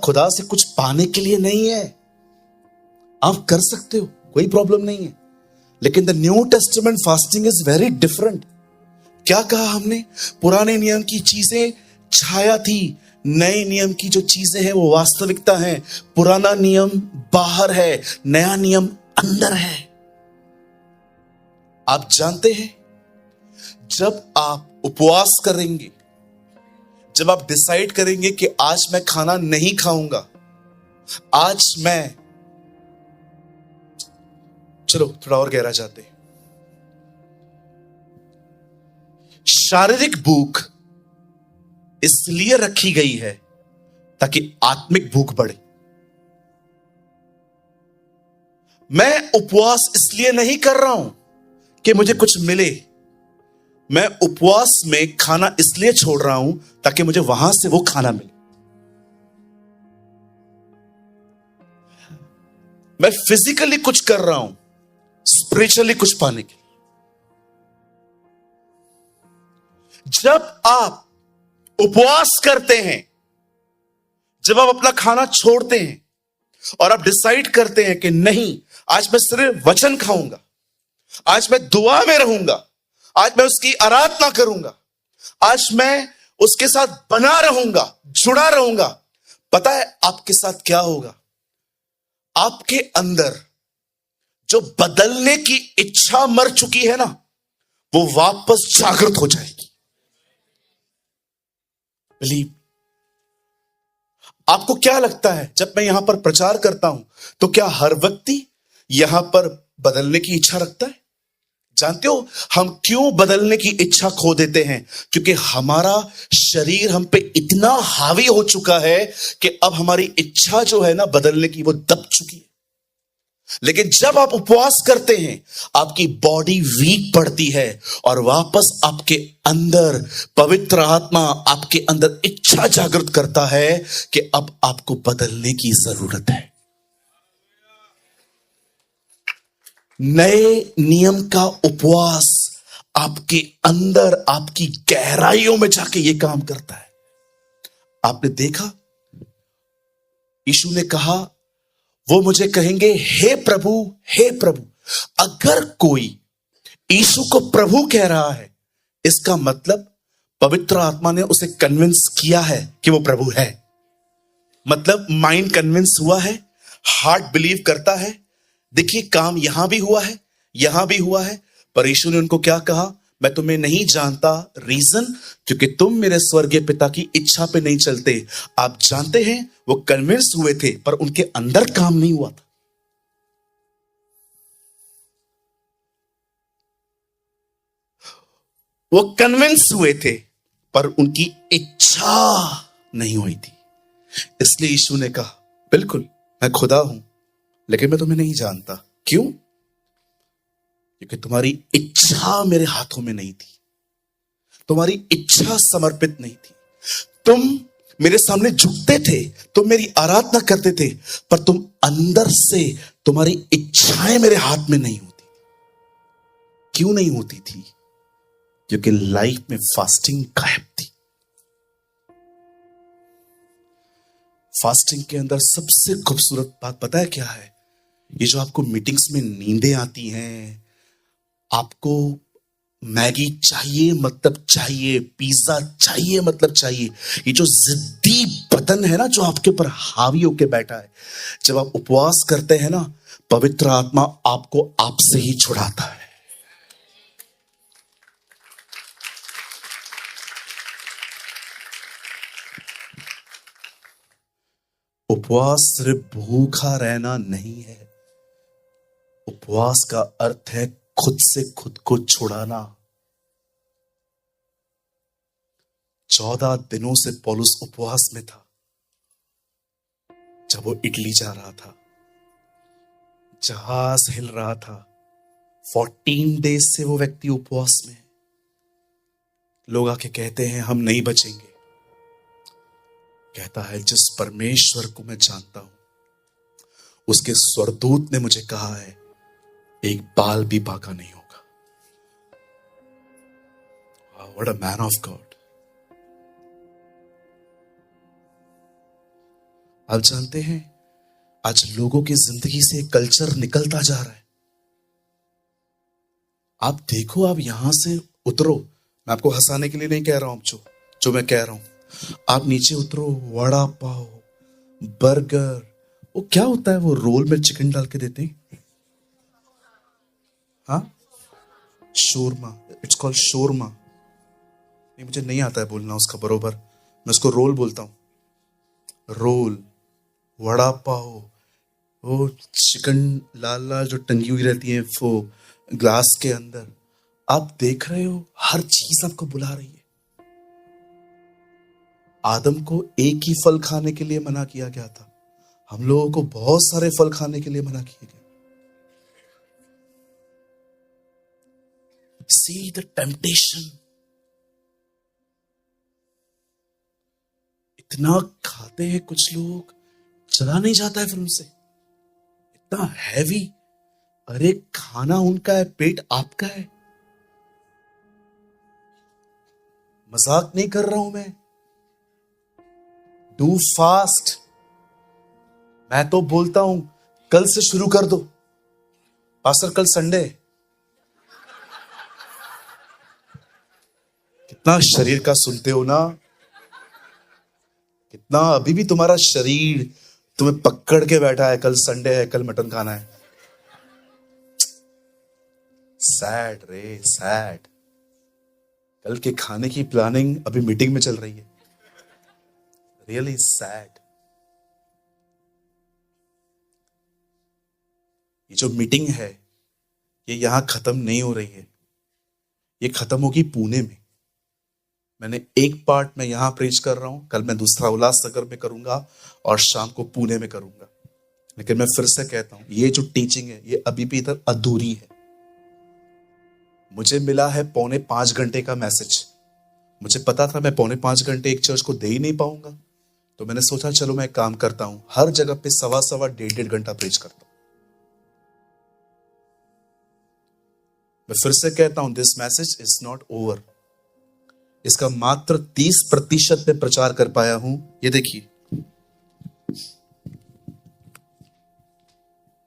खुदा से कुछ पाने के लिए नहीं है। आप कर सकते हो, कोई प्रॉब्लम नहीं है, लेकिन the new testament fasting is very different. क्या कहा हमने? पुराने नियम की चीजें छाया थी, नए नियम की जो चीजें हैं वो वास्तविकता है। पुराना नियम बाहर है, नया नियम अंदर है। आप जानते हैं जब आप उपवास करेंगे, जब आप डिसाइड करेंगे कि आज मैं खाना नहीं खाऊंगा, आज मैं, चलो थोड़ा और गहरा जाते हैं, शारीरिक भूख इसलिए रखी गई है ताकि आत्मिक भूख बढ़े। मैं उपवास इसलिए नहीं कर रहा हूं कि मुझे कुछ मिले, मैं उपवास में खाना इसलिए छोड़ रहा हूं ताकि मुझे वहां से वो खाना मिले। मैं फिजिकली कुछ कर रहा हूं स्पिरिचुअली कुछ पाने के लिए। जब आप उपवास करते हैं, जब आप अपना खाना छोड़ते हैं और आप डिसाइड करते हैं कि नहीं, आज मैं सिर्फ वचन खाऊंगा, आज मैं दुआ में रहूंगा, आज मैं उसकी आराधना करूंगा, आज मैं उसके साथ बना रहूंगा, जुड़ा रहूंगा, पता है आपके साथ क्या होगा? आपके अंदर जो बदलने की इच्छा मर चुकी है ना, वो वापस जागृत हो जाएगी। बिलीव। आपको क्या लगता है जब मैं यहां पर प्रचार करता हूं तो क्या हर व्यक्ति यहां पर बदलने की इच्छा रखता है? जानते हो हम क्यों बदलने की इच्छा खो देते हैं? क्योंकि हमारा शरीर हम पे इतना हावी हो चुका है कि अब हमारी इच्छा जो है ना बदलने की, वो दब चुकी है। लेकिन जब आप उपवास करते हैं, आपकी बॉडी वीक पड़ती है और वापस आपके अंदर पवित्र आत्मा आपके अंदर इच्छा जागृत करता है कि अब आपको बदलने की जरूरत है। नए नियम का उपवास आपके अंदर, आपकी गहराइयों में जाके ये काम करता है। आपने देखा, यीशु ने कहा, वो मुझे कहेंगे हे प्रभु, हे प्रभु। अगर कोई यीशु को प्रभु कह रहा है, इसका मतलब पवित्र आत्मा ने उसे कन्विंस किया है कि वो प्रभु है। मतलब माइंड कन्विंस हुआ है, हार्ट बिलीव करता है। देखिए काम यहां भी हुआ है, यहां भी हुआ है। पर यीशु ने उनको क्या कहा? मैं तुम्हें नहीं जानता। रीजन? क्योंकि तुम मेरे स्वर्गीय पिता की इच्छा पे नहीं चलते। आप जानते हैं वो कन्विंस हुए थे पर उनके अंदर काम नहीं हुआ था। वो कन्विंस हुए थे पर उनकी इच्छा नहीं हुई थी। इसलिए यीशु ने कहा, बिल्कुल मैं खुदा हूं लेकिन मैं तुम्हें नहीं जानता। क्यों? क्योंकि तुम्हारी इच्छा मेरे हाथों में नहीं थी, तुम्हारी इच्छा समर्पित नहीं थी। तुम मेरे सामने झुकते थे, तुम मेरी आराधना करते थे, पर तुम अंदर से, तुम्हारी इच्छाएं मेरे हाथ में नहीं होती। क्यों नहीं होती थी? क्योंकि लाइफ में फास्टिंग गायब थी। फास्टिंग के अंदर सबसे खूबसूरत बात पता है क्या है? ये जो आपको मीटिंग्स में नींदें आती हैं, आपको मैगी चाहिए मतलब चाहिए, पिज्जा चाहिए मतलब चाहिए, ये जो जिद्दी बदन है ना जो आपके ऊपर हावी होके बैठा है, जब आप उपवास करते हैं ना, पवित्र आत्मा आपको आपसे ही छुड़ाता है। उपवास सिर्फ भूखा रहना नहीं है। उपवास का अर्थ है खुद से खुद को छुड़ाना। 14 दिनों से पौलुस उपवास में था। जब वो इटली जा रहा था, जहाज हिल रहा था, 14 डेज से वो व्यक्ति उपवास में। लोग आके कहते हैं हम नहीं बचेंगे। कहता है जिस परमेश्वर को मैं जानता हूं, उसके स्वर्गदूत ने मुझे कहा है एक बाल भी बाका नहीं होगा। What a man of God. आप जानते हैं आज लोगों की जिंदगी से कल्चर निकलता जा रहा है। आप देखो, आप यहां से उतरो, मैं आपको हंसाने के लिए नहीं कह रहा हूं, जो मैं कह रहा हूं, आप नीचे उतरो, वड़ा पाव, बर्गर, वो क्या होता है वो रोल में चिकन डाल के देते हैं, हाँ, शोरमा, इट्स कॉल्ड शोरमा। नहीं, मुझे नहीं आता है बोलना उसका बरोबर, मैं उसको रोल बोलता हूं। रोल, वड़ा पाव, वो चिकन लाल लाल जो टंगी हुई रहती है वो ग्लास के अंदर, आप देख रहे हो हर चीज आपको बुला रही है। आदम को एक ही फल खाने के लिए मना किया गया था, हम लोगों को बहुत सारे फल खाने के लिए मना किए गए। See the temptation. इतना खाते हैं कुछ लोग, चला नहीं जाता है फिर उनसे, इतना हैवी। अरे खाना उनका है, पेट आपका है। मजाक नहीं कर रहा हूं मैं। Do fast. मैं तो बोलता हूं कल से शुरू कर दो। पास्टर कल संडे, कितना शरीर का सुनते हो ना। कितना अभी भी तुम्हारा शरीर तुम्हें पकड़ के बैठा है, कल संडे है, कल मटन खाना है। सैड रे, सैड। कल के खाने की प्लानिंग अभी मीटिंग में चल रही है। Really sad. ये जो मीटिंग है ये यहां खत्म नहीं हो रही है, ये खत्म होगी पुणे में। मैंने एक पार्ट में यहां प्रीच कर रहा हूं, कल मैं दूसरा उल्लासनगर में करूंगा और शाम को पुणे में करूंगा। लेकिन मैं फिर से कहता हूं, ये जो टीचिंग है ये अभी भी इधर अधूरी है। मुझे मिला है 4.25 घंटे का मैसेज। मुझे पता था मैं 4.25 घंटे एक चर्च को दे ही नहीं पाऊंगा, तो मैंने सोचा चलो मैं एक काम करता हूं, हर जगह पे 1.25 1.5 घंटा प्रीच करता हूं। मैं फिर से कहता हूं, this message is not over. इसका मात्र 30% में प्रचार कर पाया हूं। ये देखिए,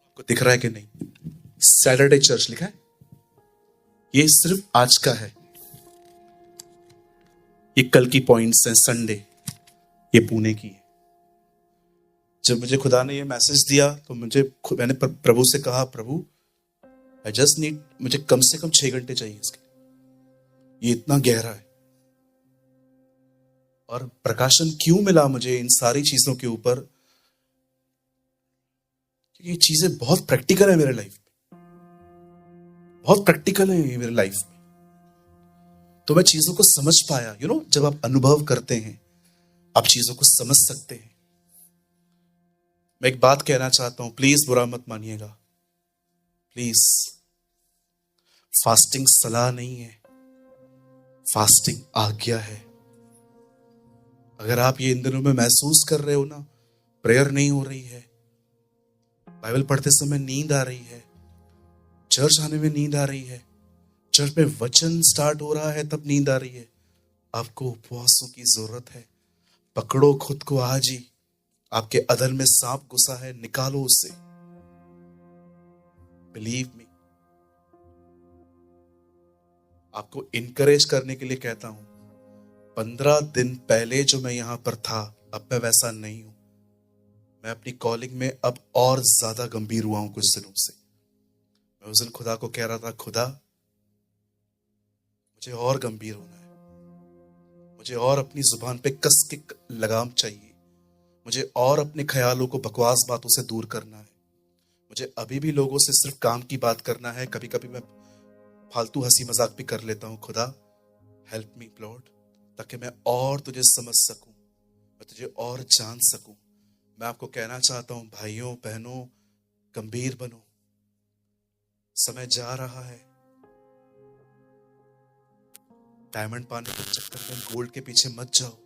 आपको दिख रहा है कि नहीं? सैटरडे चर्च लिखा है, ये सिर्फ आज का है। ये कल की पॉइंट्स हैं, संडे, ये पुणे की है। जब मुझे खुदा ने ये मैसेज दिया तो मैंने प्रभु से कहा, प्रभु आई जस्ट नीड, मुझे कम से कम 6 घंटे चाहिए इसके, ये इतना गहरा है। और प्रकाशन क्यों मिला मुझे इन सारी चीजों के ऊपर? क्योंकि ये चीजें बहुत प्रैक्टिकल है मेरे लाइफ में, बहुत प्रैक्टिकल है ये मेरे लाइफ में। तो मैं चीजों को समझ पाया। जब आप अनुभव करते हैं आप चीजों को समझ सकते हैं। मैं एक बात कहना चाहता हूं, प्लीज बुरा मत मानिएगा, प्लीज। फास्टिंग सलाह नहीं है, फास्टिंग आज्ञा है। अगर आप ये इन दिनों में महसूस कर रहे हो ना, प्रेयर नहीं हो रही है, बाइबल पढ़ते समय नींद आ रही है, चर्च आने में नींद आ रही है, चर्च में वचन स्टार्ट हो रहा है तब नींद आ रही है, आपको उपवासों की जरूरत है। पकड़ो खुद को आज ही। आपके अधर में सांप घुसा है, निकालो उसे। Believe me. आपको इनकरेज करने के लिए कहता हूं, 15 दिन पहले जो मैं यहां पर था, अब मैं वैसा नहीं हूं। मैं अपनी कॉलिंग में अब और ज्यादा गंभीर हुआ हूं कुछ दिनों से। मैं उस दिन खुदा को कह रहा था, खुदा मुझे और गंभीर होना है, मुझे और अपनी जुबान पे कस के लगाम चाहिए, मुझे और अपने ख्यालों को बकवास बातों से दूर करना है। मुझे अभी भी लोगों से सिर्फ काम की बात करना है। कभी कभी मैं फालतू हंसी मजाक भी कर लेता हूं। खुदा हेल्प मी लॉर्ड, ताकि मैं और तुझे समझ सकूं, मैं तुझे और जान सकूं। मैं आपको कहना चाहता हूं, भाइयों बहनों, गंभीर बनो। समय जा रहा है। डायमंड पाने के चक्कर में गोल्ड के पीछे मत जाओ।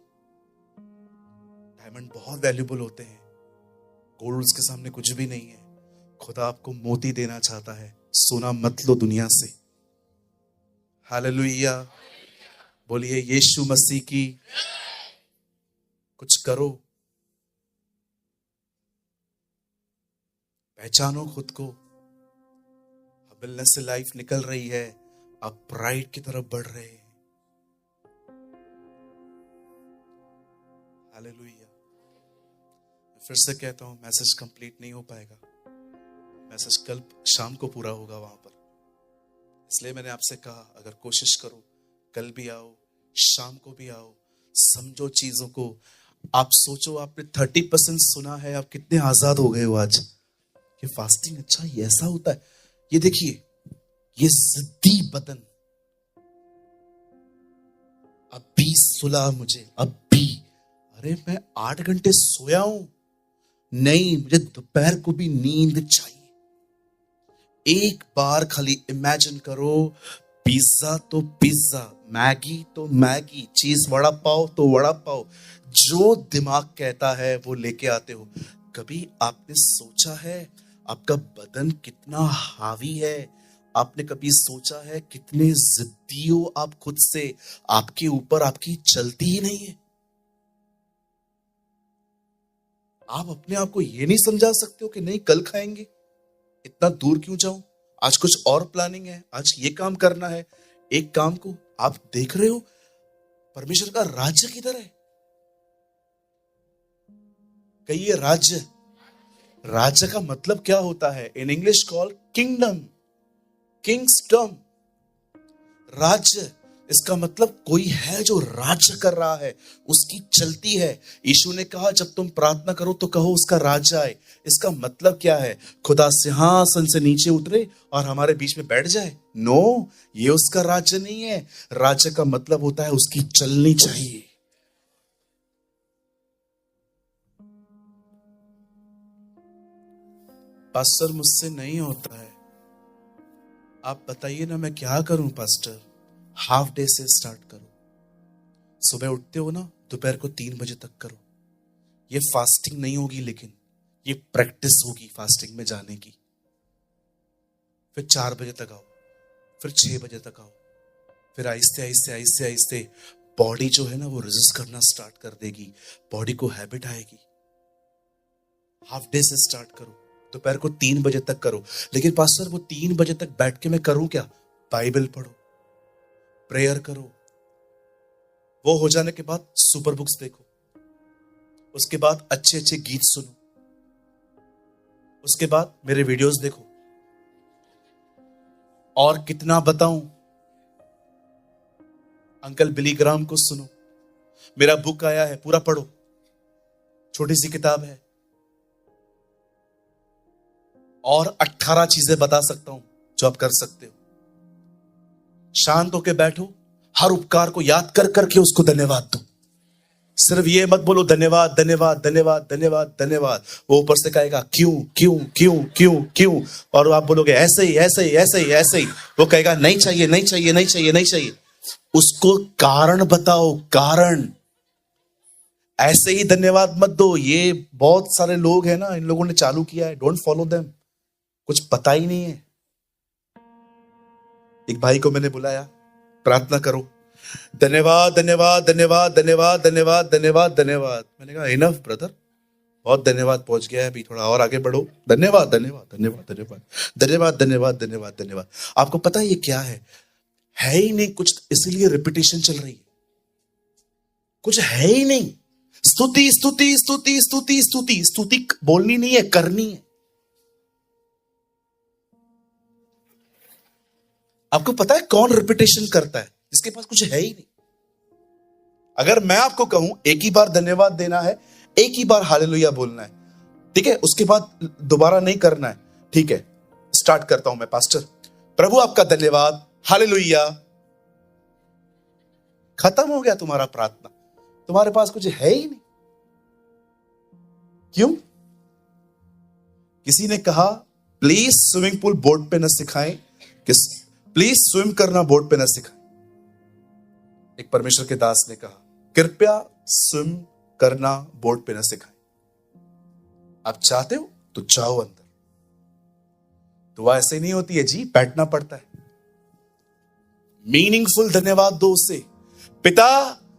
डायमंड बहुत वैल्यूबल होते हैं, गोल्ड उसके सामने कुछ भी नहीं है। खुदा आपको मोती देना चाहता है, सोना मत लो दुनिया से। हालेलुया, बोलिए यीशु मसीह की। कुछ करो, पहचानो खुद को। हबिलनेस से लाइफ निकल रही है, आप प्राइड की तरफ बढ़ रहे हैं। हालेलुया। फिर से कहता हूं, मैसेज कंप्लीट नहीं हो पाएगा, मैसेज कल शाम को पूरा होगा वहां पर। इसलिए मैंने आपसे कहा, अगर कोशिश करो, कल भी आओ, शाम को भी आओ, समझो चीजों को। आप सोचो, आपने 30% सुना है, आप कितने आजाद हो गए हो आज कि फास्टिंग अच्छा ये ऐसा होता है। ये देखिए, ये जिद्दी बदन अभी सुला मुझे, अभी। अरे मैं 8 घंटे सोया हूं, नहीं, मुझे दोपहर को भी नींद चाहिए। एक बार खाली इमेजिन करो, पिज्जा तो पिज्जा, मैगी तो मैगी, चीज वड़ा पाव तो वड़ा पाव, जो दिमाग कहता है वो लेके आते हो। कभी आपने सोचा है आपका बदन कितना हावी है? आपने कभी सोचा है कितने जिद्दी हो आप खुद से? आपके ऊपर आपकी चलती ही नहीं है। आप अपने आप को ये नहीं समझा सकते हो कि नहीं कल खाएंगे, इतना दूर क्यों जाऊं, आज कुछ और प्लानिंग है, आज ये काम करना है। एक काम को आप देख रहे हो, परमेश्वर का राज्य किधर है? कहिए राज्य। राज्य का मतलब क्या होता है? In English call kingdom, kingsdom. राज्य, इसका मतलब कोई है जो राज्य कर रहा है, उसकी चलती है। यीशु ने कहा जब तुम प्रार्थना करो तो कहो उसका राज्य आए। इसका मतलब क्या है? खुदा सिंहासन से नीचे उतरे और हमारे बीच में बैठ जाए? नो, ये उसका राज्य नहीं है। राज्य का मतलब होता है उसकी चलनी चाहिए। पास्टर मुझसे नहीं होता है, आप बताइए ना मैं क्या करूं पास्टर? हाफ डे से स्टार्ट करो। सुबह उठते हो ना, दोपहर को 3 बजे तक करो। ये फास्टिंग नहीं होगी, लेकिन ये प्रैक्टिस होगी फास्टिंग में जाने की। फिर 4 बजे तक आओ, फिर 6 बजे तक आओ, फिर आहिस्ते आहिस्ते आहिस्ते आहिस्ते बॉडी जो है ना वो रेजिस्ट करना स्टार्ट कर देगी, बॉडी को हैबिट आएगी। हाफ डे से स्टार्ट करो, दोपहर को 3 बजे तक करो। लेकिन पास्टर वो 3 बजे तक बैठ के मैं करूं क्या? बाइबल पढ़ो, प्रेयर करो। वो हो जाने के बाद सुपर बुक्स देखो, उसके बाद अच्छे अच्छे गीत सुनो, उसके बाद मेरे वीडियोस देखो। और कितना बताऊं, अंकल बिली ग्राम को सुनो, मेरा बुक आया है पूरा पढ़ो, छोटी सी किताब है। और 18 चीजें बता सकता हूं जो आप कर सकते हो। शांत होके बैठो, हर उपकार को याद कर करके उसको धन्यवाद दो। सिर्फ ये मत बोलो धन्यवाद धन्यवाद धन्यवाद धन्यवाद धन्यवाद। वो ऊपर से कहेगा क्यों क्यों क्यों क्यों क्यों, और आप बोलोगे ऐसे ही ऐसे ही ऐसे ही ऐसे ही। वो कहेगा नहीं चाहिए नहीं चाहिए नहीं चाहिए नहीं चाहिए। उसको कारण बताओ, कारण। ऐसे ही धन्यवाद मत दो। ये बहुत सारे लोग हैं ना, इन लोगों ने चालू किया है, डोंट फॉलो देम। कुछ पता ही नहीं है। एक भाई को मैंने बुलाया, प्रार्थना करो, धन्यवाद धन्यवाद धन्यवाद धन्यवाद धन्यवाद धन्यवाद धन्यवाद। मैंने कहा इनफ ब्रदर, बहुत धन्यवाद पहुंच गया है, अभी थोड़ा और आगे बढ़ो। धन्यवाद धन्यवाद धन्यवाद धन्यवाद धन्यवाद धन्यवाद धन्यवाद धन्यवाद। आपको पता है ये क्या है ही नहीं कुछ, इसीलिए रिपीटेशन चल रही है। कुछ है ही नहीं। स्तुति स्तुति स्तुति स्तुति स्तुति। स्तुति बोलनी नहीं है, करनी है। आपको पता है कौन रिपीटेशन करता है? जिसके पास कुछ है ही नहीं। अगर मैं आपको कहूं एक ही बार धन्यवाद देना है, एक ही बार हालेलुया बोलना है, ठीक है, उसके बाद दोबारा नहीं करना है, ठीक है, स्टार्ट करता हूं मैं। पास्टर प्रभु आपका धन्यवाद, हालेलुया। खत्म हो गया तुम्हारा प्रार्थना। तुम्हारे पास कुछ है ही नहीं। क्यों? किसी ने कहा प्लीज स्विमिंग पूल बोर्ड पे न सिखाएं, प्लीज स्विम करना बोर्ड पे न सिखाएं। एक परमेश्वर के दास ने कहा कृपया स्विम करना बोर्ड पे न सिखाएं। आप चाहते हो तो जाओ अंदर। दुआ ऐसे नहीं होती है जी, बैठना पड़ता है। मीनिंगफुल धन्यवाद दो उसे। पिता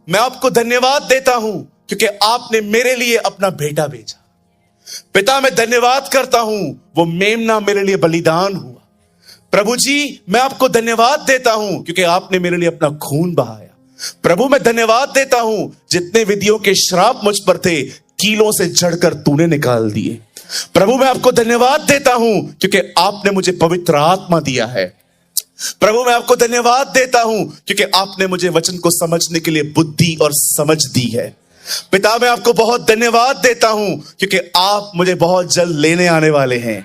मैं आपको धन्यवाद देता हूं क्योंकि आपने मेरे लिए अपना बेटा भेजा। पिता मैं धन्यवाद करता हूं, वो मेमना मेरे लिए बलिदान हुआ। प्रभु जी मैं आपको धन्यवाद देता हूं क्योंकि आपने मेरे लिए अपना खून बहाया। प्रभु मैं धन्यवाद देता हूं, जितने विधियों के श्राप मुझ पर थे कीलों से जड़कर तूने निकाल दिए। प्रभु मैं आपको धन्यवाद देता हूं क्योंकि आपने मुझे पवित्र आत्मा दिया है। प्रभु मैं आपको धन्यवाद देता हूं क्योंकि आपने मुझे वचन को समझने के लिए बुद्धि और समझ दी है। पिता मैं आपको बहुत धन्यवाद देता हूं क्योंकि आप मुझे बहुत जल्द लेने आने वाले हैं।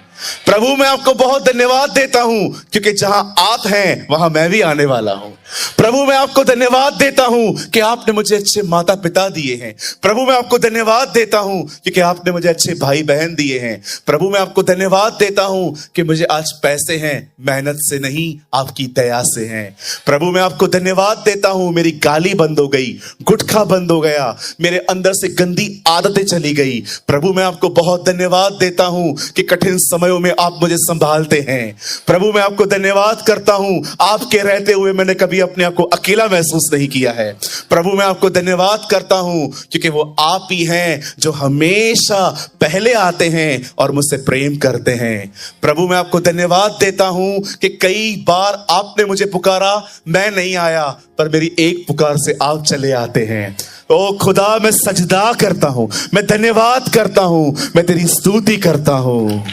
प्रभु मैं आपको बहुत धन्यवाद देता हूं क्योंकि जहां आप हैं वहां मैं भी आने वाला हूं। प्रभु मैं आपको धन्यवाद देता हूं कि आपने मुझे अच्छे माता पिता दिए हैं। प्रभु मैं आपको धन्यवाद देता हूं क्योंकि आपने मुझे अच्छे भाई बहन दिए हैं। प्रभु मैं आपको धन्यवाद देता हूं कि मुझे आज पैसे हैं, मेहनत से नहीं आपकी दया से हैं। प्रभु मैं आपको धन्यवाद देता हूं, मेरी गाली बंद हो गई, गुटखा बंद हो गया, मेरे अंदर से गंदी आदतें चली गई। प्रभु मैं आपको बहुत धन्यवाद देता हूं कि कठिन समयों में आप मुझे संभालते हैं। प्रभु मैं आपको धन्यवाद करता हूं, आपके रहते हुए मैंने कभी अपने आप को अकेला महसूस नहीं किया है। प्रभु मैं आपको धन्यवाद करता हूं क्योंकि वो आप ही हैं जो हमेशा पहले आते हैं और मुझसे प्रेम करते हैं। प्रभु मैं आपको धन्यवाद देता हूं कि कई बार आपने मुझे पुकारा, मैं नहीं आया, पर मेरी एक पुकार से आप चले आते हैं। ओ खुदा, मैं सजदा करता हूं, मैं धन्यवाद करता हूं, मैं तेरी स्तुति करता हूं।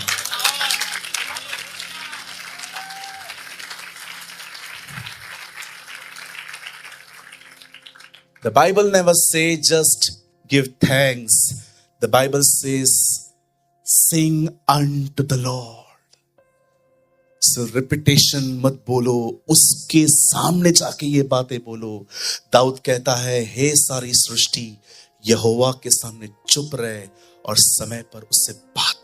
The Bible never say just give thanks. The Bible says sing unto the Lord. So repetition मत बोलो, उसके सामने जाके ये बातें बोलो। दाऊद कहता है, हे सारी सृष्टि यहोवा के सामने चुप रहे और समय पर उससे बात